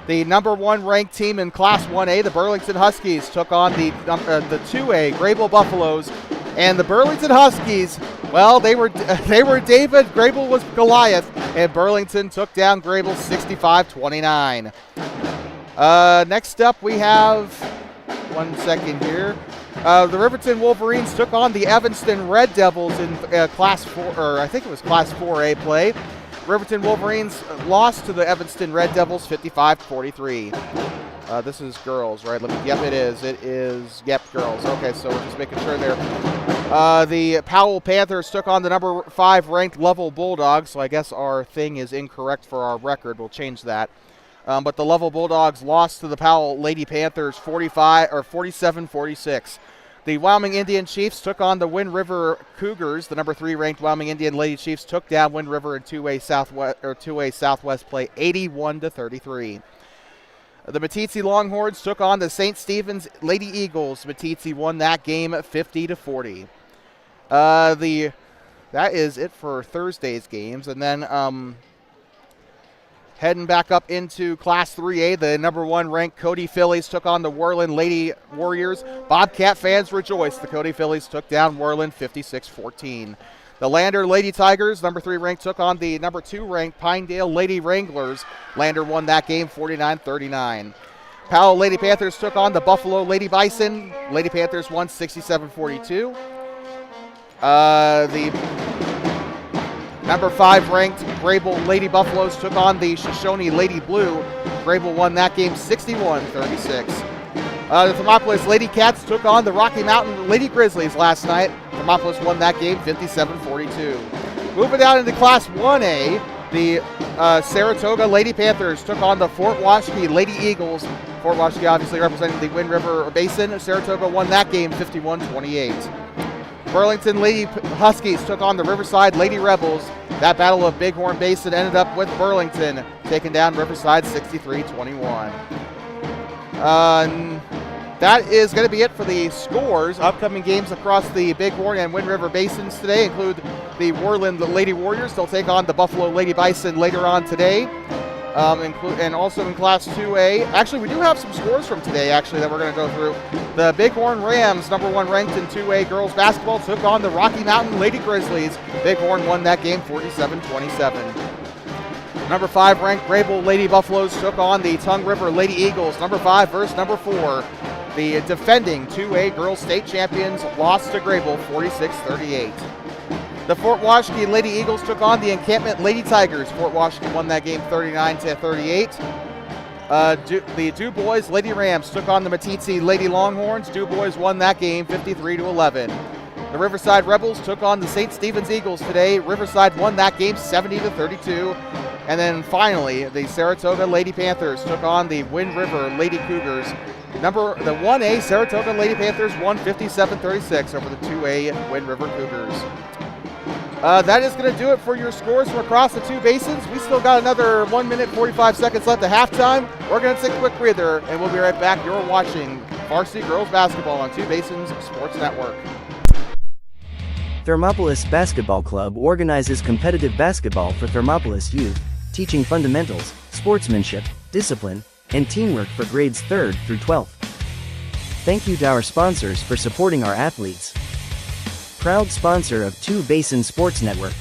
The number one ranked team in Class 1A, the Burlington Huskies, took on the 2A Grable Buffaloes. And the Burlington Huskies, well, they were David, Grable was Goliath, and Burlington took down Grable 65-29. Next up, we have, one second here, the Riverton Wolverines took on the Evanston Red Devils in Class 4, or I think it was Class 4A play. Riverton Wolverines lost to the Evanston Red Devils 55-43. This is girls, right? Yep, it is. It is, yep, girls. Okay, so we're just making sure there. The Powell Panthers took on the number 5 ranked Lovell Bulldogs, so I guess our thing is incorrect for our record. We'll change that. But the Lovell Bulldogs lost to the Powell Lady Panthers 47-46. The Wyoming Indian Chiefs took on the Wind River Cougars. The number 3 ranked Wyoming Indian Lady Chiefs took down Wind River in 2A Southwest play 81-33. The Meeteetse Longhorns took on the St. Stephen's Lady Eagles. Meeteetse won that game 50-40. That is it for Thursday's games. And then heading back up into Class 3A, the number 1 ranked Cody Phillies took on the Worland Lady Warriors. Bobcat fans rejoice. The Cody Phillies took down Worland 56-14. The Lander Lady Tigers, number 3 ranked, took on the number 2 ranked Pinedale Lady Wranglers. Lander won that game 49-39. Powell Lady Panthers took on the Buffalo Lady Bison. Lady Panthers won 67-42. The number 5 ranked Grable Lady Buffaloes took on the Shoshone Lady Blue. Grable won that game 61-36. The Thermopolis Lady Cats took on the Rocky Mountain Lady Grizzlies last night. Thermopolis won that game 57-42. Moving down into Class 1A, the Saratoga Lady Panthers took on the Fort Washakie Lady Eagles. Fort Washakie obviously representing the Wind River Basin. Saratoga won that game 51-28. Burlington Lady Huskies took on the Riverside Lady Rebels. That Battle of Bighorn Basin ended up with Burlington taking down Riverside 63-21. That is going to be it for the scores. Upcoming games across the Bighorn and Wind River Basins today include the Worland Lady Warriors. They'll take on the Buffalo Lady Bison later on today. And also in Class 2A. Actually, we do have some scores from today, actually, that we're going to go through. The Bighorn Rams, number 1 ranked in 2A girls basketball, took on the Rocky Mountain Lady Grizzlies. Bighorn won that game 47-27. Number 5 ranked Grable Lady Buffaloes took on the Tongue River Lady Eagles. Number 5 versus number 4. The defending 2A girls state champions lost to Grable 46-38. The Fort Washakie Lady Eagles took on the Encampment Lady Tigers. Fort Washakie won that game 39-38. The DuBois Lady Rams took on the Meeteetse Lady Longhorns. DuBois won that game 53-11. The Riverside Rebels took on the St. Stephen's Eagles today. Riverside won that game 70-32. And then finally, the Saratoga Lady Panthers took on the Wind River Lady Cougars. The 1A Saratoga Lady Panthers won 57-36 over the 2A Wind River Cougars. That is going to do it for your scores from across the two basins. We still got another 1 minute 45 seconds left at halftime. We're going to take a quick breather, and we'll be right back. You're watching Varsity Girls Basketball on Two Basins Sports Network. Thermopolis Basketball Club organizes competitive basketball for Thermopolis youth, teaching fundamentals, sportsmanship, discipline, and teamwork for grades 3rd through 12th. Thank you to our sponsors for supporting our athletes. Proud sponsor of Two Basin Sports Network.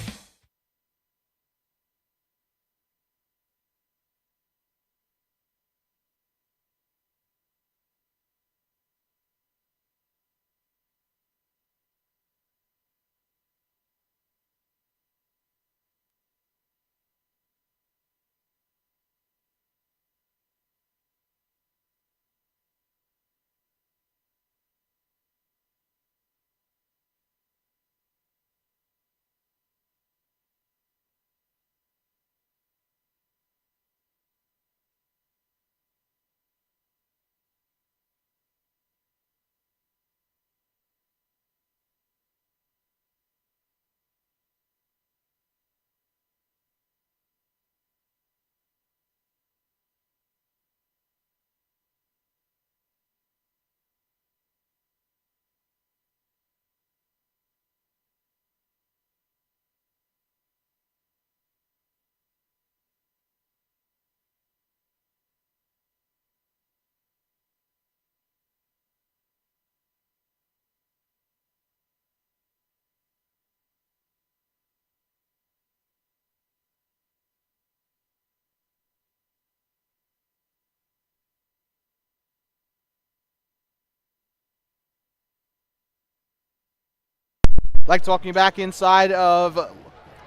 I'd like to welcome you back inside of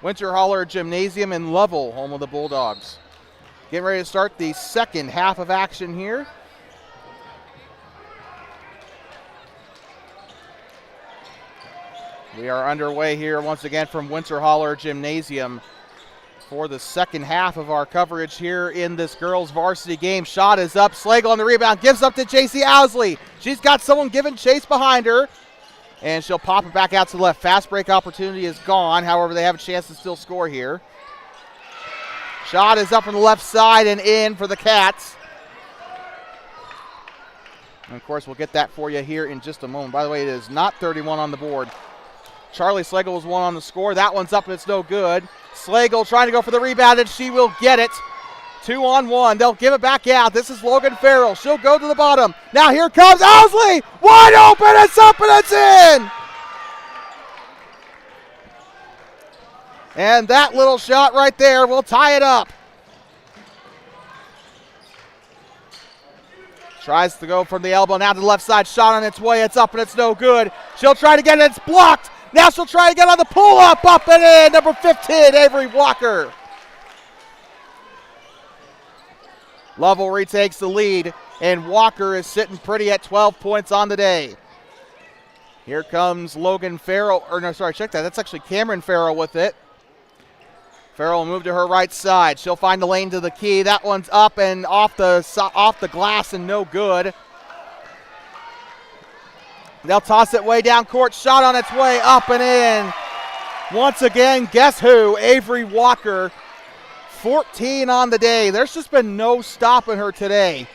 Winterholler Gymnasium in Lovell, home of the Bulldogs. Getting ready to start the second half of action here. We are underway here once again from Winterholler Gymnasium for the second half of our coverage here in this girls varsity game. Shot is up, Slagle on the rebound, gives up to JC Owsley. She's got someone giving chase behind her, and she'll pop it back out to the left. Fast break opportunity is gone. However, they have a chance to still score here. Shot is up from the left side and in for the Cats. And of course, we'll get that for you here in just a moment. By the way, it is not 31 on the board. Charlie Slagle was one on the score. That one's up and it's no good. Slagle trying to go for the rebound and she will get it. 2-on-1. They'll give it back out. This is Logan Farrell. She'll go to the bottom. Now here comes Owsley. Wide open. It's up and it's in. And that little shot right there will tie it up. Tries to go from the elbow. Now to the left side. Shot on its way. It's up and it's no good. She'll try to get it. It's blocked. Now she'll try to get on the pull-up. Up and in. Number 15, Avery Walker. Lovell retakes the lead, and Walker is sitting pretty at 12 points on the day. Here comes Logan Farrell. Or no, sorry, check that. That's actually Cameron Farrell with it. Farrell will move to her right side. She'll find the lane to the key. That one's up and off the glass and no good. They'll toss it way down court. Shot on its way up and in. Once again, guess who? Avery Walker. 14 on the day. There's just been no stopping her today.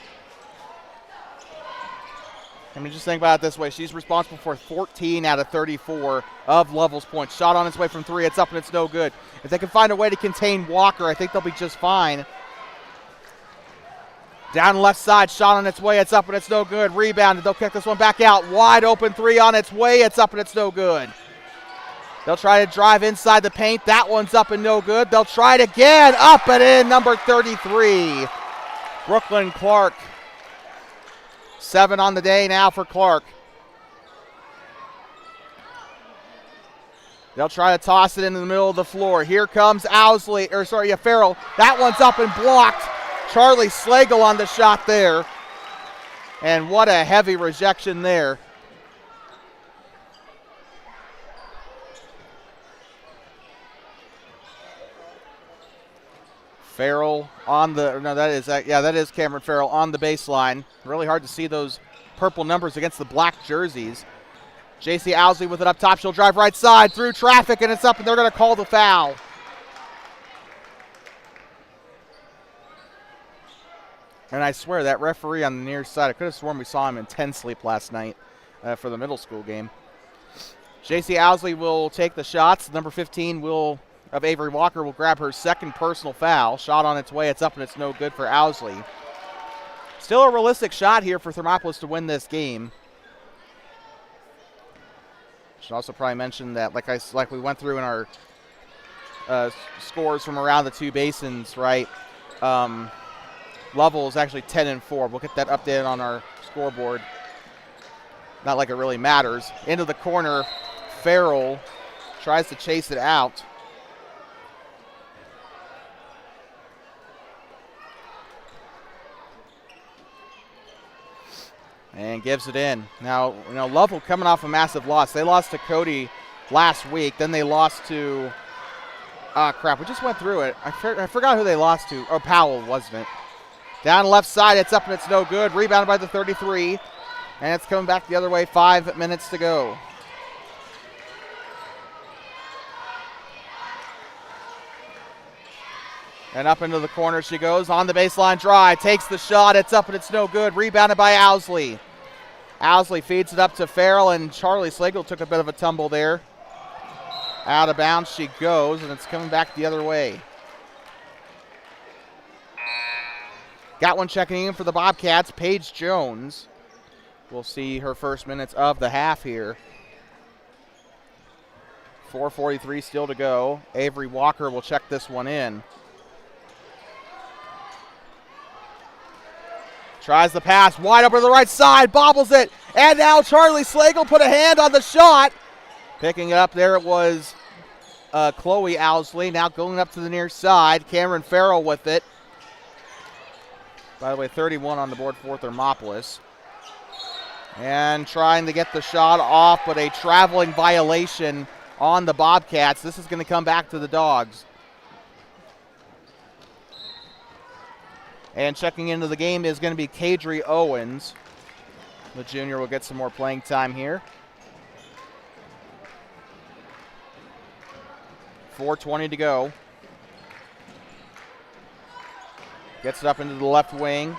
I mean, just think about it this way. She's responsible for 14 out of 34 of Lovell's points. Shot on its way from three. It's up and it's no good. If they can find a way to contain Walker, I think they'll be just fine. Down the left side, shot on its way. It's up and it's no good. Rebounded. They'll kick this one back out. Wide open three on its way. It's up and it's no good. They'll try to drive inside the paint. That one's up and no good. They'll try it again. Up and in, number 33. Brooklyn Clark. 7 on the day now for Clark. They'll try to toss it into the middle of the floor. Here comes Farrell. That one's up and blocked. Charlie Slagle on the shot there. And what a heavy rejection there. Farrell on that is Cameron Farrell on the baseline. Really hard to see those purple numbers against the black jerseys. JC Owsley with it up top. She'll drive right side through traffic and it's up and they're going to call the foul. And I swear that referee on the near side, I could have sworn we saw him in 10 sleep last night for the middle school game. JC Owsley will take the shots. Number 15 of Avery Walker will grab her second personal foul. Shot on its way. It's up and it's no good for Owsley. Still a realistic shot here for Thermopolis to win this game. Should also probably mention that, like we went through in our scores from around the two basins, right? Lovell is actually 10-4. We'll get that updated on our scoreboard. Not like it really matters. Into the corner, Farrell tries to chase it out. And gives it in. Now, Lovell coming off a massive loss. They lost to Cody last week. Then they lost to, we just went through it. I forgot who they lost to. Oh, Powell, wasn't it? Down left side, it's up and it's no good. Rebounded by the 33. And it's coming back the other way. 5 minutes to go. And up into the corner she goes. On the baseline drive. Takes the shot. It's up and it's no good. Rebounded by Owsley. Owsley feeds it up to Farrell, and Charlie Slagle took a bit of a tumble there. Out of bounds she goes, and it's coming back the other way. Got one checking in for the Bobcats, Paige Jones. We'll see her first minutes of the half here. 4:43 still to go. Avery Walker will check this one in. Tries the pass, wide open to the right side, bobbles it, and now Charlie Slagle put a hand on the shot, Picking it up there, it was Chloe Owsley. Now going up to the near side. Cameron Farrell with it. By the way, 31 on the board for Thermopolis. And trying to get the shot off, but a traveling violation on the Bobcats. This is going to come back to the Dogs. And checking into the game is going to be Kadri Owens. The junior will get some more playing time here. 4:20 to go. Gets it up into the left wing.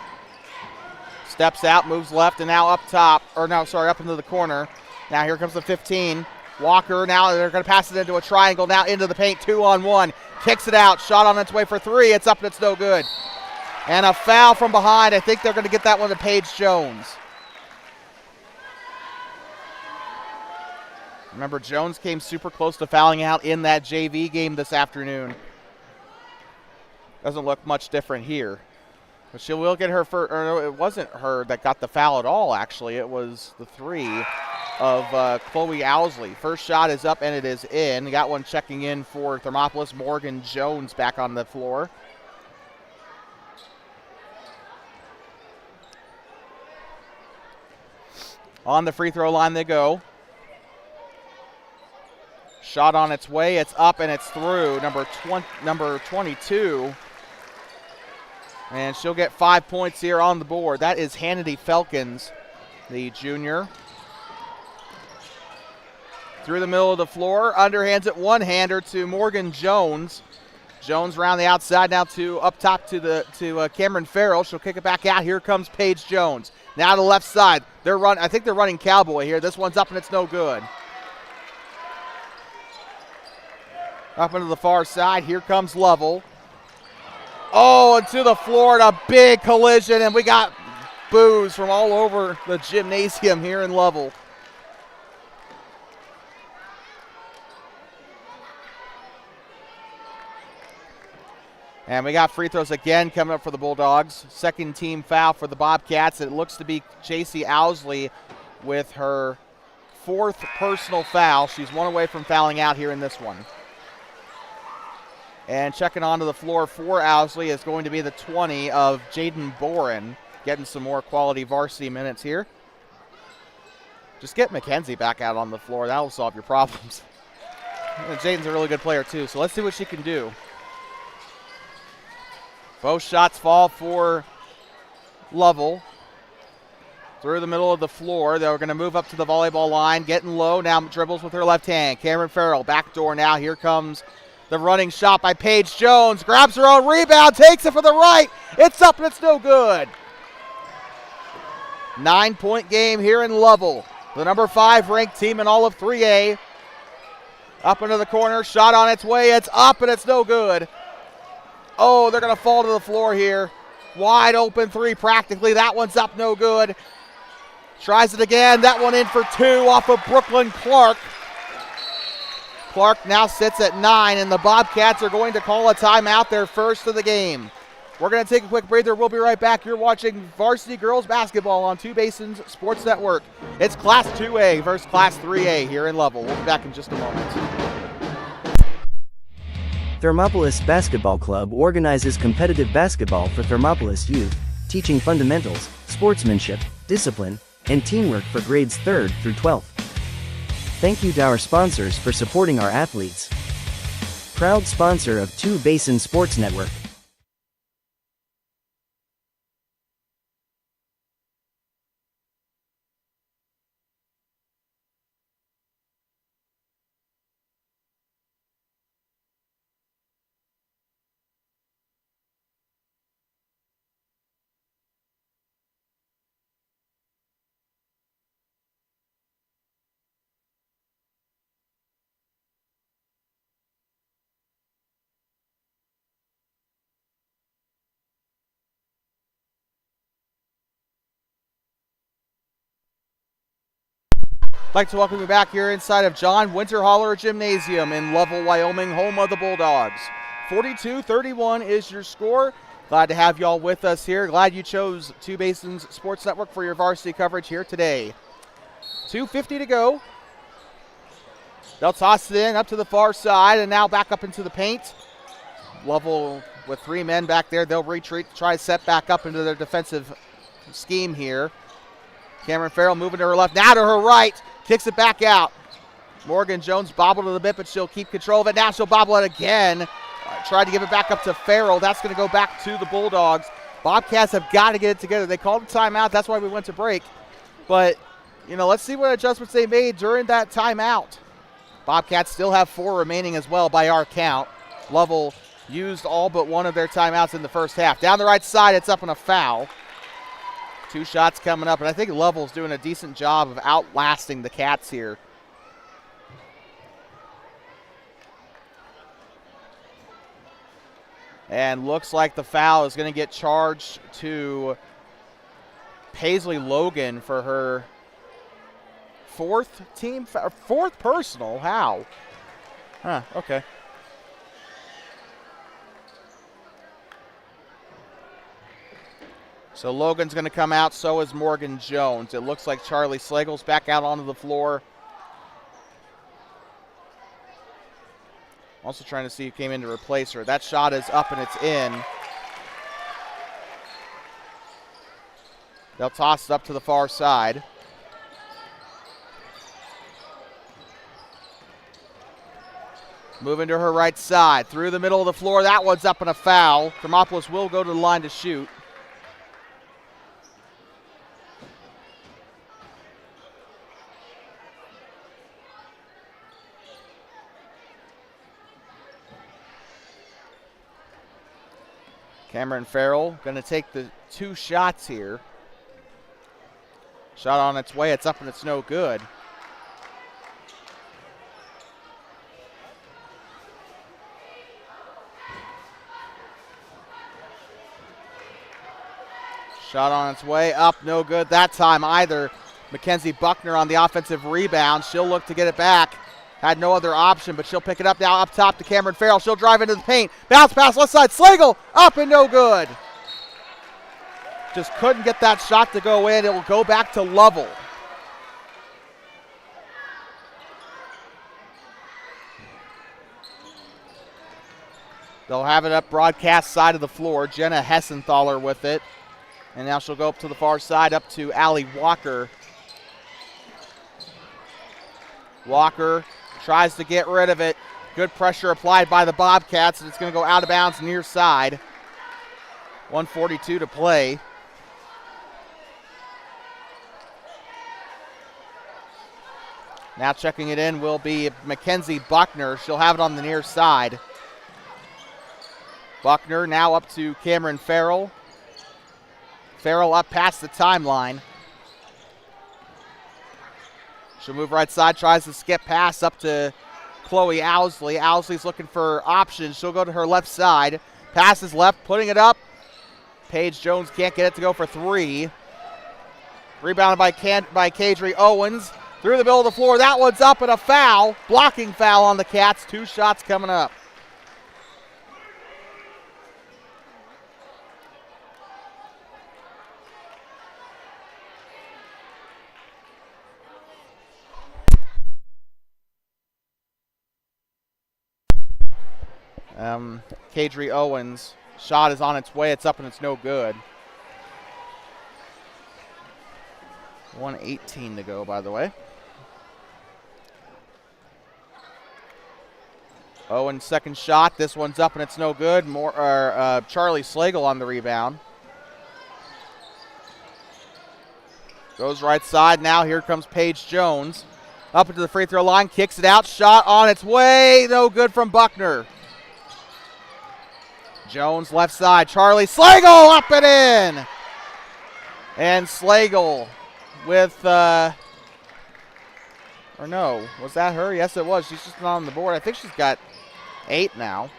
Steps out, moves left, and now up top. Up into the corner. Now here comes the 15. Walker, now they're going to pass it into a triangle. Now into the paint, 2-on-1. Kicks it out, shot on its way for three. It's up and it's no good. And a foul from behind. I think they're going to get that one to Paige Jones. Remember, Jones came super close to fouling out in that JV game this afternoon. Doesn't look much different here. But she will get her first, or no, it wasn't her that got the foul at all, actually. It was the three of Chloe Owsley. First shot is up and it is in. Got one checking in for Thermopolis. Morgan Jones back on the floor. On the free throw line they go. Shot on its way. It's up and it's through. Number 22. And she'll get 5 points here on the board. That is Hannity Felkins, the junior. Through the middle of the floor. Underhands it one-hander to Morgan Jones. Jones around the outside now to up top to Cameron Farrell. She'll kick it back out. Here comes Paige Jones. Now to the left side. I think they're running cowboy here. This one's up and it's no good. Up into the far side. Here comes Lovell. Oh, and to the floor and a big collision, and we got boos from all over the gymnasium here in Lovell. And we got free throws again coming up for the Bulldogs. Second team foul for the Bobcats. It looks to be J.C. Owsley with her fourth personal foul. She's one away from fouling out here in this one. And checking onto the floor for Owsley is going to be the 20 of Jaden Boren, getting some more quality varsity minutes here. Just get McKenzie back out on the floor. That'll solve your problems. And Jaden's a really good player too, so let's see what she can do. Both shots fall for Lovell. Through the middle of the floor. They're going to move up to the volleyball line. Getting low. Now dribbles with her left hand. Cameron Farrell, back door now. Here comes the running shot by Paige Jones. Grabs her own rebound. Takes it for the right. It's up and it's no good. 9-point game here in Lovell. The number 5 ranked team in all of 3A. Up into the corner. Shot on its way. It's up and it's no good. Oh, they're going to fall to the floor here. Wide open three practically. That one's up, no good. Tries it again. That one in for 2 off of Brooklyn Clark. Clark now sits at 9, and the Bobcats are going to call a timeout, their first of the game. We're going to take a quick breather. We'll be right back. You're watching Varsity Girls Basketball on Two Basins Sports Network. It's Class 2A versus Class 3A here in Lovell. We'll be back in just a moment. Thermopolis Basketball Club organizes competitive basketball for Thermopolis youth, teaching fundamentals, sportsmanship, discipline, and teamwork for grades 3rd through 12th. Thank you to our sponsors for supporting our athletes. Proud sponsor of Two Basin Sports Network. I'd like to welcome you back here inside of John Winterholler Gymnasium in Lovell, Wyoming, home of the Bulldogs. 42-31 is your score. Glad to have y'all with us here. Glad you chose Two Basins Sports Network for your varsity coverage here today. 2:50 to go. They'll toss it in up to the far side and now back up into the paint. Lovell with 3 men back there. They'll retreat, try to set back up into their defensive scheme here. Cameron Farrell moving to her left, now to her right. Kicks it back out. Morgan Jones bobbled it a bit, but she'll keep control of it. Now she'll bobble it again. Tried to give it back up to Farrell. That's going to go back to the Bulldogs. Bobcats have got to get it together. They called a timeout. That's why we went to break. But, let's see what adjustments they made during that timeout. Bobcats still have 4 remaining as well by our count. Lovell used all but one of their timeouts in the first half. Down the right side, it's up on a foul. 2 shots coming up, and I think Lovell's doing a decent job of outlasting the Cats here. And looks like the foul is going to get charged to Paisley Logan for her 4th personal. How? Okay. So Logan's going to come out, so is Morgan Jones. It looks like Charlie Slagle's back out onto the floor. Also trying to see who came in to replace her. That shot is up and it's in. They'll toss it up to the far side. Moving to her right side. Through the middle of the floor. That one's up and a foul. Thermopolis will go to the line to shoot. Cameron Farrell going to take the 2 shots here. Shot on its way. It's up and it's no good. Shot on its way. Up, no good that time either. Mackenzie Buckner on the offensive rebound. She'll look to get it back. Had no other option, but she'll pick it up now up top to Cameron Farrell. She'll drive into the paint. Bounce pass left side. Slagle up and no good. Just couldn't get that shot to go in. It will go back to Lovell. They'll have it up broadcast side of the floor. Jenna Hessenthaler with it. And now she'll go up to the far side up to Allie Walker. Walker tries to get rid of it. Good pressure applied by the Bobcats, and it's going to go out of bounds near side. 1:42 to play. Now checking it in will be Mackenzie Buckner. She'll have it on the near side. Buckner now up to Cameron Farrell. Farrell up past the timeline. She'll move right side, tries to skip pass up to Chloe Owsley. Owsley's looking for options. She'll go to her left side. Passes left, putting it up. Paige Jones can't get it to go for 3. Rebounded by Kadri Owens. Through the middle of the floor. That one's up and a foul. Blocking foul on the Cats. 2 shots coming up. Kadri Owens. Shot is on its way. It's up and it's no good. 1:18 to go, by the way. Owens' second shot. This one's up and it's no good. Charlie Slagle on the rebound. Goes right side. Now here comes Paige Jones. Up into the free throw line. Kicks it out. Shot on its way. No good from Buckner. Jones left side. Charlie Slagle up and in. And Slagle with, or no, was that her? Yes, it was. She's just not on the board. I think she's got 8 now.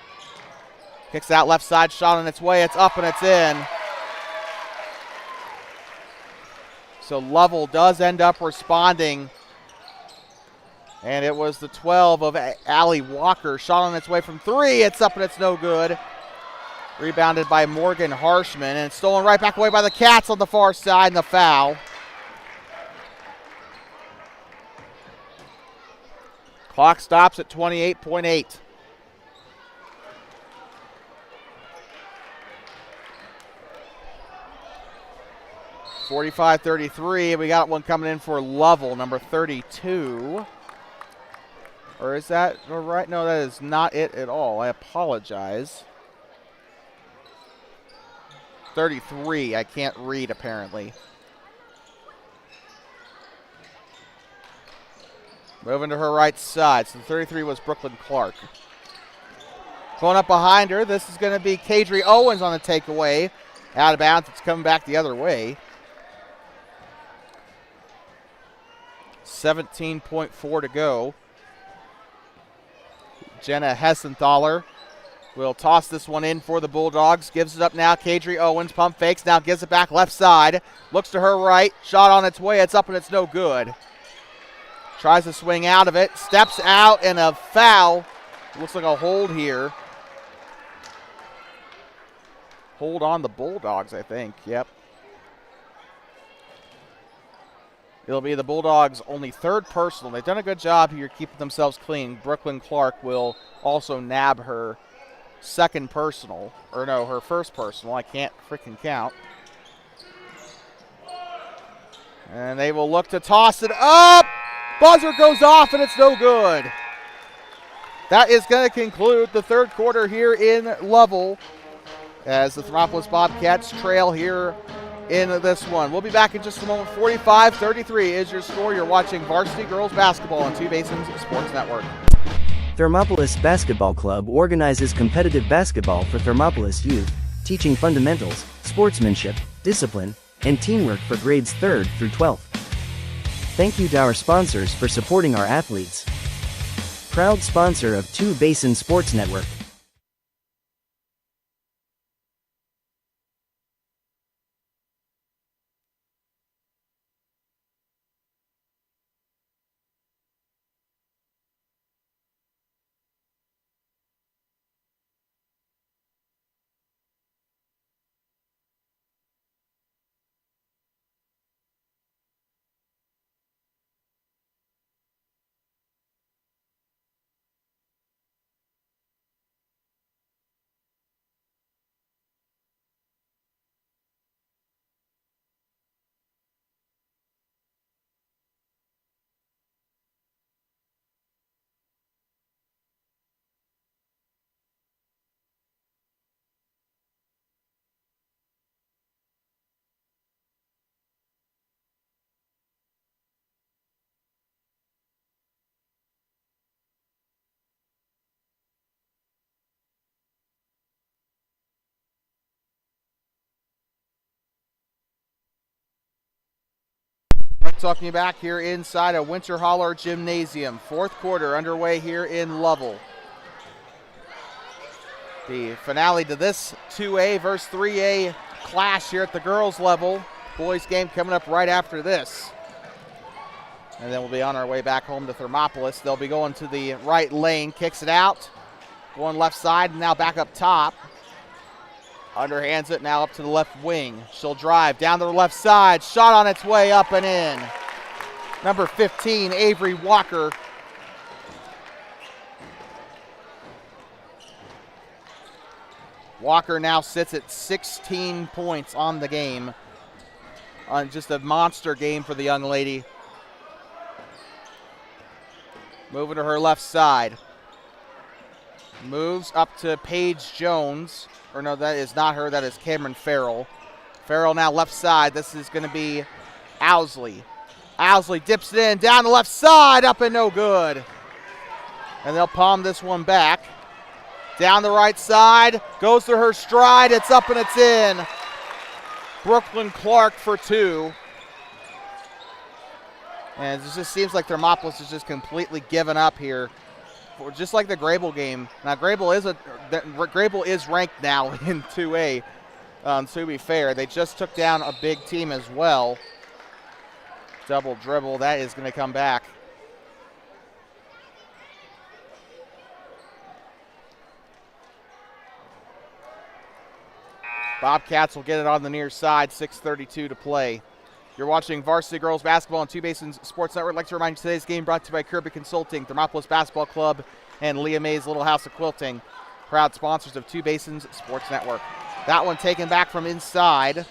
Kicks out left side. Shot on its way. It's up and it's in. So Lovell does end up responding. And it was the 12 of Allie Walker. Shot on its way from 3. It's up and it's no good. Rebounded by Morgan Harshman, and it's stolen right back away by the Cats on the far side, and the foul. Clock stops at 28.8. (45-33). We got one coming in for Lovell, number 32. Or is that right? No, that is not it at all. I apologize. 33. I can't read, apparently. Moving to her right side. So the 33 was Brooklyn Clark. Going up behind her, this is going to be Kadri Owens on the takeaway. Out of bounds, it's coming back the other way. 17.4 to go. Jenna Hessenthaler will toss this one in for the Bulldogs. Gives it up now. Kadri Owens, pump fakes, now gives it back left side. Looks to her right. Shot on its way. It's up and it's no good. Tries to swing out of it. Steps out and a foul. Looks like a hold here. Hold on the Bulldogs, I think. Yep. It'll be the Bulldogs' only third personal. They've done a good job here keeping themselves clean. Brooklyn Clark will also nab her second personal. Or no, her first personal. I can't freaking count. And they will look to toss it up. Buzzer goes off and it's no good. That is going to conclude the third quarter here in Lovell as the Thermopolis Bobcats trail here in this one. We'll be back in just a moment. 45-33 is your score. You're watching Varsity Girls Basketball on Two Basins Sports Network. Thermopolis Basketball Club organizes competitive basketball for Thermopolis youth, teaching fundamentals, sportsmanship, discipline, and teamwork for grades 3rd through 12th. Thank you to our sponsors for supporting our athletes. Proud sponsor of Two Basin Sports Network. Talking back here inside a Winterholler Gymnasium. Fourth quarter underway here in Lovell. The finale to this 2A versus 3A clash here at the girls level. Boys game coming up right after this. And then we'll be on our way back home to Thermopolis. They'll be going to the right lane, kicks it out. Going left side and now back up top. Underhands it now up to the left wing. She'll drive down to the left side. Shot on its way up and in. Number 15, Avery Walker. Walker now sits at 16 points on the game. On just a monster game for the young lady. Moving to her left side. Moves up to Paige Jones. Or no, that is not her. That is Cameron Farrell. Farrell now left side. This is going to be Owsley. Owsley dips it in. Down the left side. Up and no good. And they'll palm this one back. Down the right side. Goes to her stride. It's up and it's in. Brooklyn Clark for two. And it just seems like Thermopolis is just completely given up here. Just like the Grable game. Now Grable is ranked now in 2A. To be fair, they just took down a big team as well. Double dribble, that is going to come back. Bobcats will get it on the near side. 6:32 to play. You're watching Varsity Girls Basketball on Two Basins Sports Network. I'd like to remind you today's game brought to you by Kirby Consulting, Thermopolis Basketball Club, and Leah May's Little House of Quilting, proud sponsors of Two Basins Sports Network. That one taken back from inside.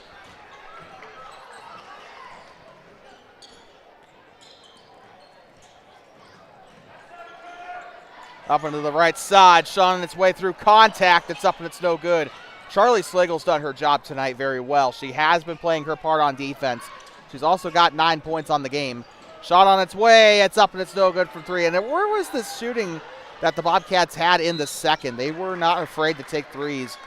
Up into the right side, shot on its way through contact. It's up and it's no good. Charlie Slagle's done her job tonight very well. She has been playing her part on defense. She's also got 9 points on the game. Shot on its way, it's up and it's no good from three. And where was this shooting that the Bobcats had in the second? They were not afraid to take threes.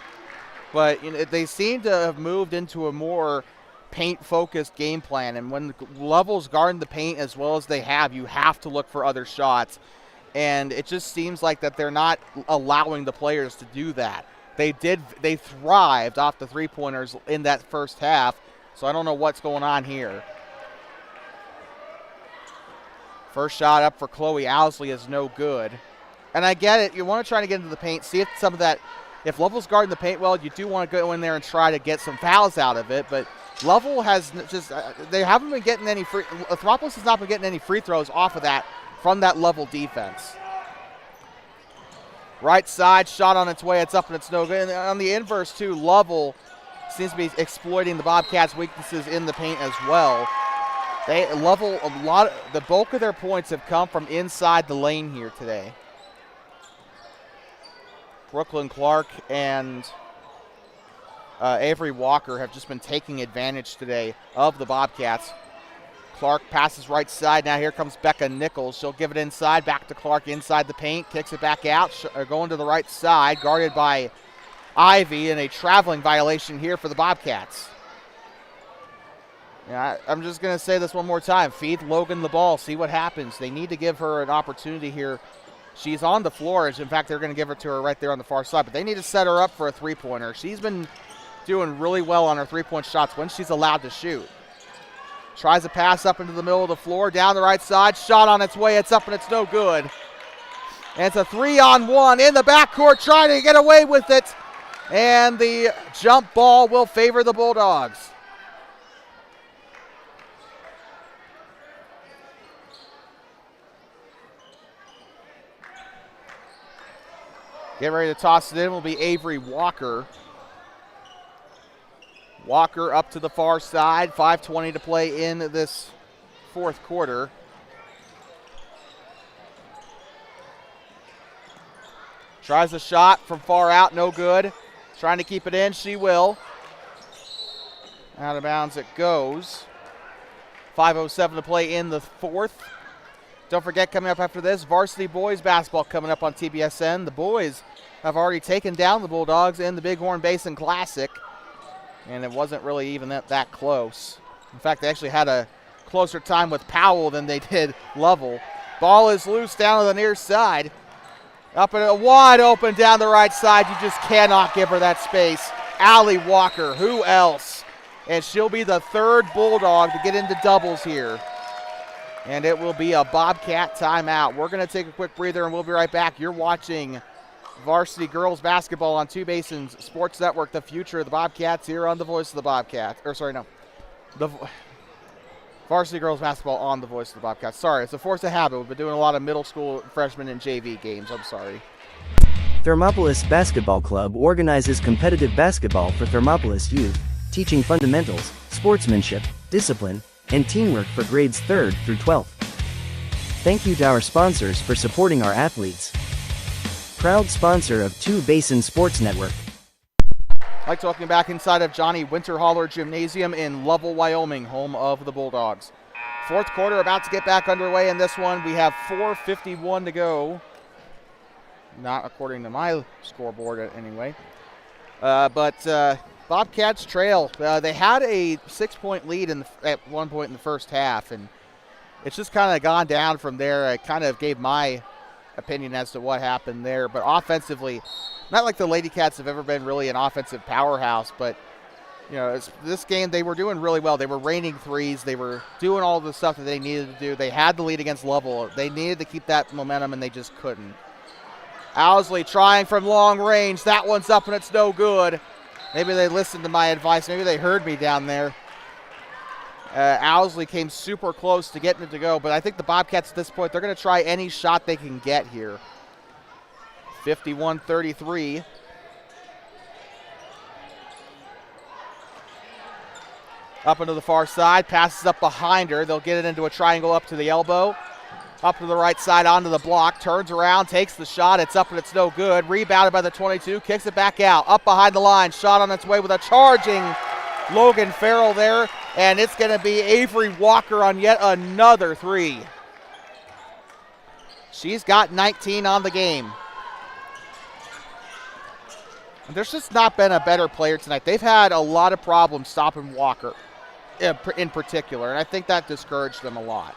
But they seem to have moved into a more paint-focused game plan. And when Lovell's guarding the paint as well as they have, you have to look for other shots. And it just seems like that they're not allowing the players to do that. They thrived off the three-pointers in that first half, so I don't know what's going on here. First shot up for Chloe Owsley is no good. And I get it. You want to try to get into the paint, see if some of that, if Lovell's guarding the paint well, you do want to go in there and try to get some fouls out of it, but Lovell has just, they haven't been getting any Thermopolis has not been getting any free throws off of that from that Lovell defense. Right side, shot on its way, it's up and it's no good. And on the inverse too, Lovell seems to be exploiting the Bobcats' weaknesses in the paint as well. Lovell, the bulk of their points have come from inside the lane here today. Brooklyn Clark and Avery Walker have just been taking advantage today of the Bobcats. Clark passes right side. Now here comes Becca Nichols. She'll give it inside, back to Clark inside the paint, kicks it back out, going to the right side, guarded by Ivy, and a traveling violation here for the Bobcats. Yeah, I'm just going to say this one more time. Feed Logan the ball. See what happens. They need to give her an opportunity here. She's on the floor. In fact, they're going to give it to her right there on the far side, but they need to set her up for a three-pointer. She's been doing really well on her three-point shots when she's allowed to shoot. Tries to pass up into the middle of the floor, down the right side. Shot on its way. It's up and it's no good. And it's a 3-on-1 in the backcourt, trying to get away with it. And the jump ball will favor the Bulldogs. Get ready to toss it in will be Avery Walker. Walker up to the far side. 5:20 to play in this fourth quarter. Tries a shot from far out, no good. Trying to keep it in, she will. Out of bounds it goes. 5:07 to play in the fourth. Don't forget, coming up after this, Varsity Boys Basketball coming up on TBSN. The boys have already taken down the Bulldogs in the Bighorn Basin Classic, and it wasn't really even that close. In fact, they actually had a closer time with Powell than they did Lovell. Ball is loose down to the near side. Up and a wide open down the right side. You just cannot give her that space. Allie Walker, who else? And she'll be the third Bulldog to get into doubles here. And it will be a Bobcat timeout. We're going to take a quick breather and we'll be right back. You're watching Varsity Girls Basketball on Two Basins Sports Network, the future of the Bobcats, here on the Voice of the Bobcats. The Varsity Girls Basketball on the Voice of the Bobcats. Sorry, it's a force of habit. We've been doing a lot of middle school freshmen and JV games. I'm sorry. Thermopolis Basketball Club organizes competitive basketball for Thermopolis youth, teaching fundamentals, sportsmanship, discipline, and teamwork for grades 3rd through 12th. Thank you to our sponsors for supporting our athletes. Proud sponsor of Two Basin Sports Network. I'd like to welcome you back inside of Johnny Winterholler Gymnasium in Lovell, Wyoming, home of the Bulldogs. Fourth quarter about to get back underway in this one. We have 4:51 to go. Not according to my scoreboard anyway. But Bobcats trail. They had a 6-point lead at one point in the first half, and it's just kind of gone down from there. I kind of gave my opinion as to what happened there. But offensively, not like the Lady Cats have ever been really an offensive powerhouse, but this game they were doing really well. They were raining threes. They were doing all the stuff that they needed to do. They had the lead against Lovell. They needed to keep that momentum, and they just couldn't. Owsley trying from long range. That one's up, and it's no good. Maybe they listened to my advice. Maybe they heard me down there. Owsley came super close to getting it to go, but I think the Bobcats at this point, they're going to try any shot they can get here. 51-33. Up into the far side, passes up behind her. They'll get it into a triangle up to the elbow. Up to the right side onto the block, turns around, takes the shot. It's up and it's no good. Rebounded by the 22, kicks it back out. Up behind the line, shot on its way with a charging Logan Farrell there. And it's going to be Avery Walker on yet another three. She's got 19 on the game. There's just not been a better player tonight. They've had a lot of problems stopping Walker in particular, and I think that discouraged them a lot.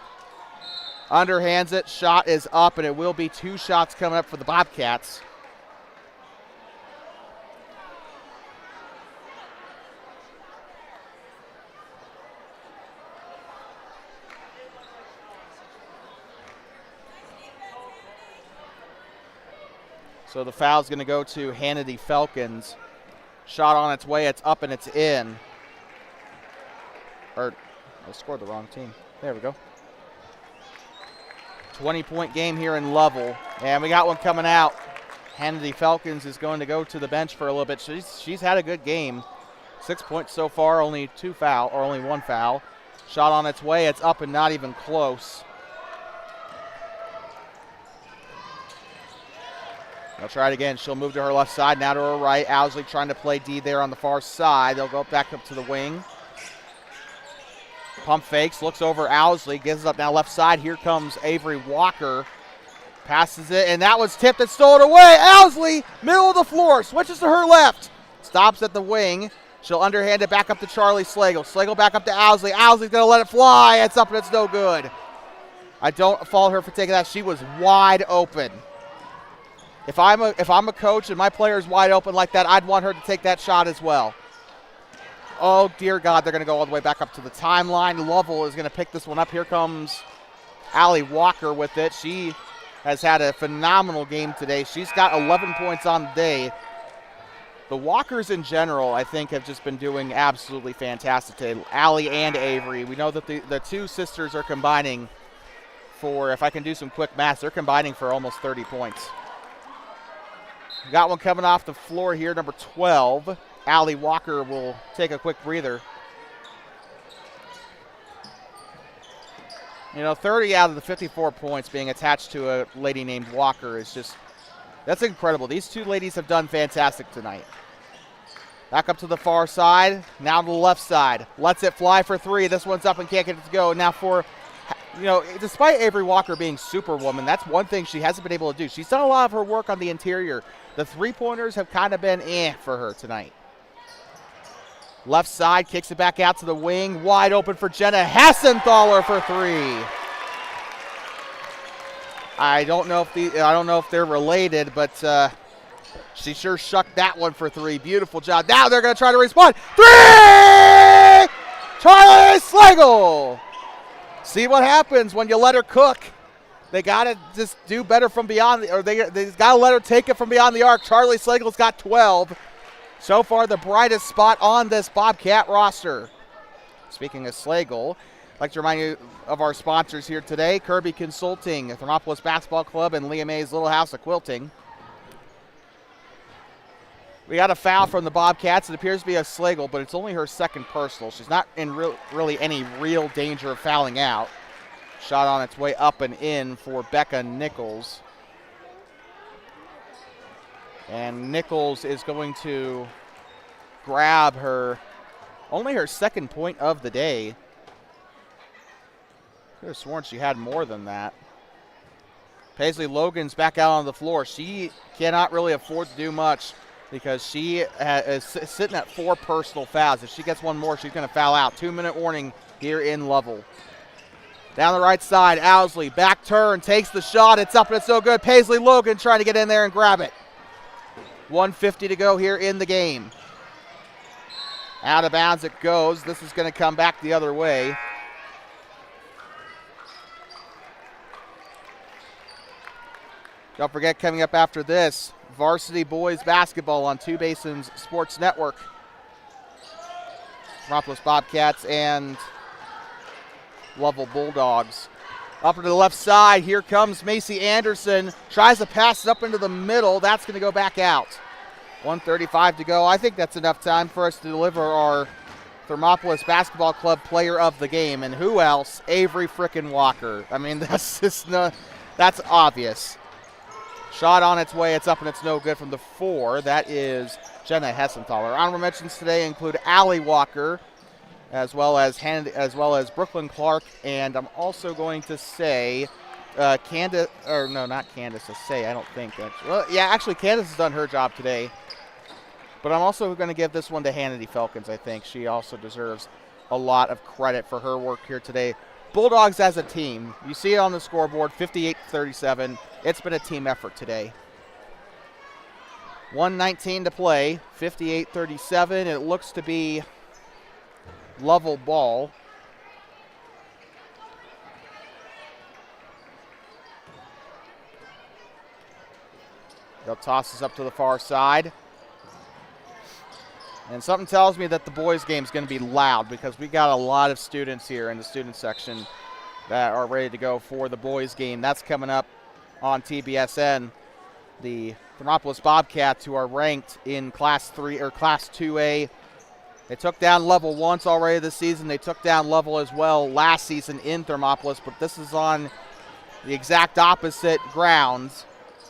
Underhands it, shot is up, and it will be 2 shots coming up for the Bobcats. So the foul's going to go to Hannity Falcons. Shot on its way, it's up and it's in. I scored the wrong team. There we go. 20-point game here in Lovell. And we got one coming out. Hannity Falcons is going to go to the bench for a little bit. She's had a good game. 6 points so far, only 1 foul. Shot on its way, it's up and not even close. They'll try it again. She'll move to her left side, now to her right. Owsley trying to play D there on the far side. They'll go back up to the wing. Pump fakes, looks over Owsley, gives it up now left side. Here comes Avery Walker. Passes it, and that was tipped and stolen away. Owsley, middle of the floor, switches to her left. Stops at the wing. She'll underhand it back up to Charlie Slagle. Slagle back up to Owsley. Owsley's going to let it fly. It's up and it's no good. I don't fault her for taking that. She was wide open. If I'm a coach and my player is wide open like that, I'd want her to take that shot as well. Oh, dear God, they're going to go all the way back up to the timeline. Lovell is going to pick this one up. Here comes Allie Walker with it. She has had a phenomenal game today. She's got 11 points on the day. The Walkers in general, I think, have just been doing absolutely fantastic today. Allie and Avery. We know that the two sisters are combining for, if I can do some quick math, they're combining for almost 30 points. Got one coming off the floor here, number 12. Allie Walker will take a quick breather. 30 out of the 54 points being attached to a lady named Walker is just, that's incredible. These two ladies have done fantastic tonight. Back up to the far side, now to the left side. Lets it fly for 3. This one's up and can't get it to go. Now for, despite Avery Walker being superwoman, that's one thing she hasn't been able to do. She's done a lot of her work on the interior. The 3-pointers have kind of been for her tonight. Left side, kicks it back out to the wing. Wide open for Jenna Hessenthaler for 3. I don't know if they're related, but she sure shucked that one for 3. Beautiful job. Now they're going to try to respond. 3! Charlie Slagle! See what happens when you let her cook. They got to just do better from beyond, or they got to let her take it from beyond the arc. Charlie Slagle's got 12. So far, the brightest spot on this Bobcat roster. Speaking of Slagle, I'd like to remind you of our sponsors here today. Kirby Consulting, Thermopolis Basketball Club, and Leah May's Little House of Quilting. We got a foul from the Bobcats. It appears to be a Slagle, but it's only her second personal. She's not in really any real danger of fouling out. Shot on its way up and in for Becca Nichols. And Nichols is going to grab only her second point of the day. Could have sworn she had more than that. Paisley Logan's back out on the floor. She cannot really afford to do much because she is sitting at 4 personal fouls. If she gets one more, she's going to foul out. 2-minute warning here in Lovell. Down the right side, Owsley, back turn, takes the shot. It's up and it's no good. Paisley Logan trying to get in there and grab it. 1:50 to go here in the game. Out of bounds it goes. This is going to come back the other way. Don't forget, coming up after this, varsity boys basketball on Two Basins Sports Network. Thermopolis Bobcats and Lovell Bulldogs. Up to the left side, here comes Macy Anderson. Tries to pass it up into the middle. That's going to go back out. 1:35 to go. I think that's enough time for us to deliver our Thermopolis Basketball Club player of the game. And who else? Avery frickin' Walker. I mean, that's obvious. Shot on its way. It's up and it's no good from the 4. That is Jenna Hessenthaler. Honorable mentions today include Allie Walker, as well as Brooklyn Clark, and I'm also going to say Candace, or no, not Candace Assay, I don't think. Well, yeah, actually Candace has done her job today, but I'm also going to give this one to Hannity Felkins. I think she also deserves a lot of credit for her work here today. Bulldogs as a team, you see it on the scoreboard, 58-37. It's been a team effort today. 1:19 to play, 58-37. It looks to be Lovell ball. They'll toss this up to the far side. And something tells me that the boys' game is going to be loud because we got a lot of students here in the student section that are ready to go for the boys' game. That's coming up on TBSN. The Thermopolis Bobcats, who are ranked in Class 3 or Class 2A. They took down Lovell once already this season. They took down Lovell as well last season in Thermopolis, but this is on the exact opposite grounds.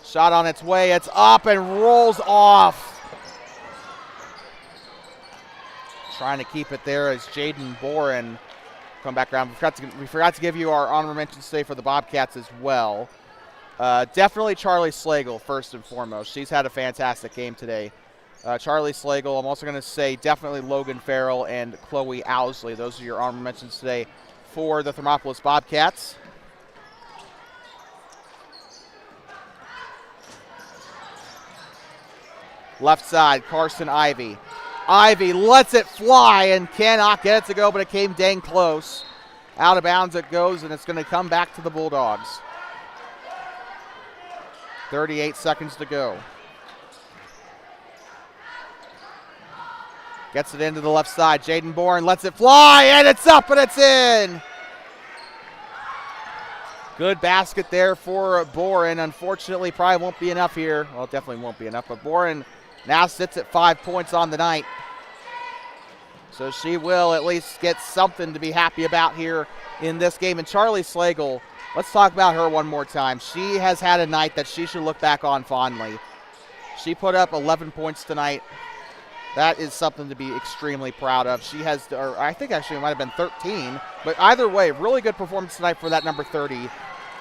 Shot on its way. It's up and rolls off. Trying to keep it there as Jaden Boren come back around. We forgot to give you our honorable mentions today for the Bobcats as well. Definitely Charlie Slagle first and foremost. She's had a fantastic game today. Charlie Slagle. I'm also going to say definitely Logan Farrell and Chloe Owsley. Those are your honorable mentions today for the Thermopolis Bobcats. Left side, Carson Ivy. Ivy lets it fly and cannot get it to go, but it came dang close. Out of bounds it goes, and it's going to come back to the Bulldogs. 38 seconds to go. Gets it into the left side. Jaden Bourne lets it fly, and it's up and it's in. Good basket there for Boren. Unfortunately, probably won't be enough here. Well, it definitely won't be enough, but Boren now sits at 5 points on the night. So she will at least get something to be happy about here in this game. And Charlie Slagle, let's talk about her one more time. She has had a night that she should look back on fondly. She put up 11 points tonight. That is something to be extremely proud of. She has, or I think actually it might have been 13, but either way, really good performance tonight for that number 30.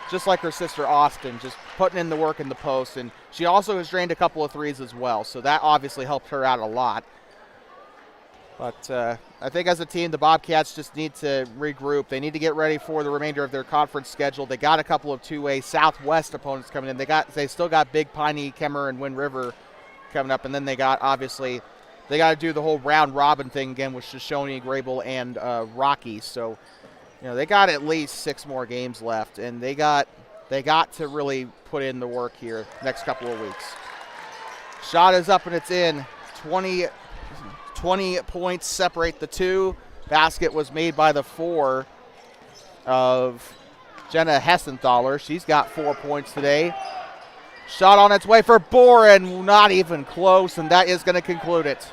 Just like her sister Austin, just putting in the work in the post. And she also has drained a couple of threes as well, so that obviously helped her out a lot. But I think as a team, the Bobcats just need to regroup. They need to get ready for the remainder of their conference schedule. They got a couple of 2A Southwest opponents coming in. They still got Big Piney, Kemmer, and Wind River coming up. And then they got, obviously, they got to do the whole round robin thing again with Shoshone, Grable, and Rocky. So, you know, they got at least 6 more games left, and they got to really put in the work here next couple of weeks. Shot is up and it's in. 20 points separate the two. Basket was made by the 4 of Jenna Hessenthaler. She's got 4 points today. Shot on its way for Boren, not even close, and that is going to conclude it.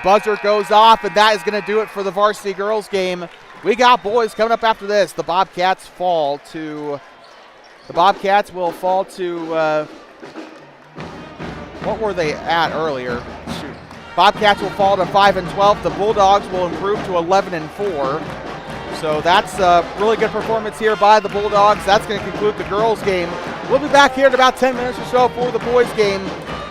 Buzzer goes off, and that is going to do it for the varsity girls game. We got boys coming up after this. The Bobcats will fall to, what were they at earlier? Shoot. Bobcats will fall to 5-12. The Bulldogs will improve to 11-4. So that's a really good performance here by the Bulldogs. That's going to conclude the girls game. We'll be back here in about 10 minutes or so for the boys game.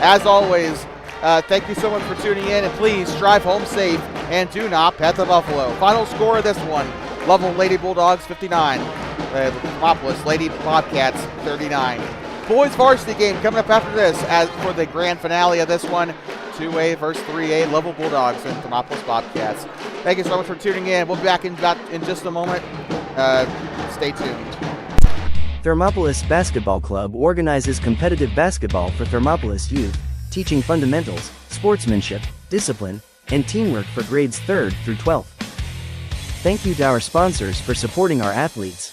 As always, thank you so much for tuning in, and please drive home safe and do not pet the buffalo. Final score of this one, Lovell Lady Bulldogs 59, Thermopolis Lady Bobcats 39. Boys varsity game coming up after this as for the grand finale of this one, 2A versus 3A, Lovell Bulldogs and Thermopolis Bobcats. Thank you so much for tuning in. We'll be back in just a moment. Stay tuned. Thermopolis Basketball Club organizes competitive basketball for Thermopolis youth, teaching fundamentals, sportsmanship, discipline, and teamwork for grades 3rd through 12th. Thank you to our sponsors for supporting our athletes.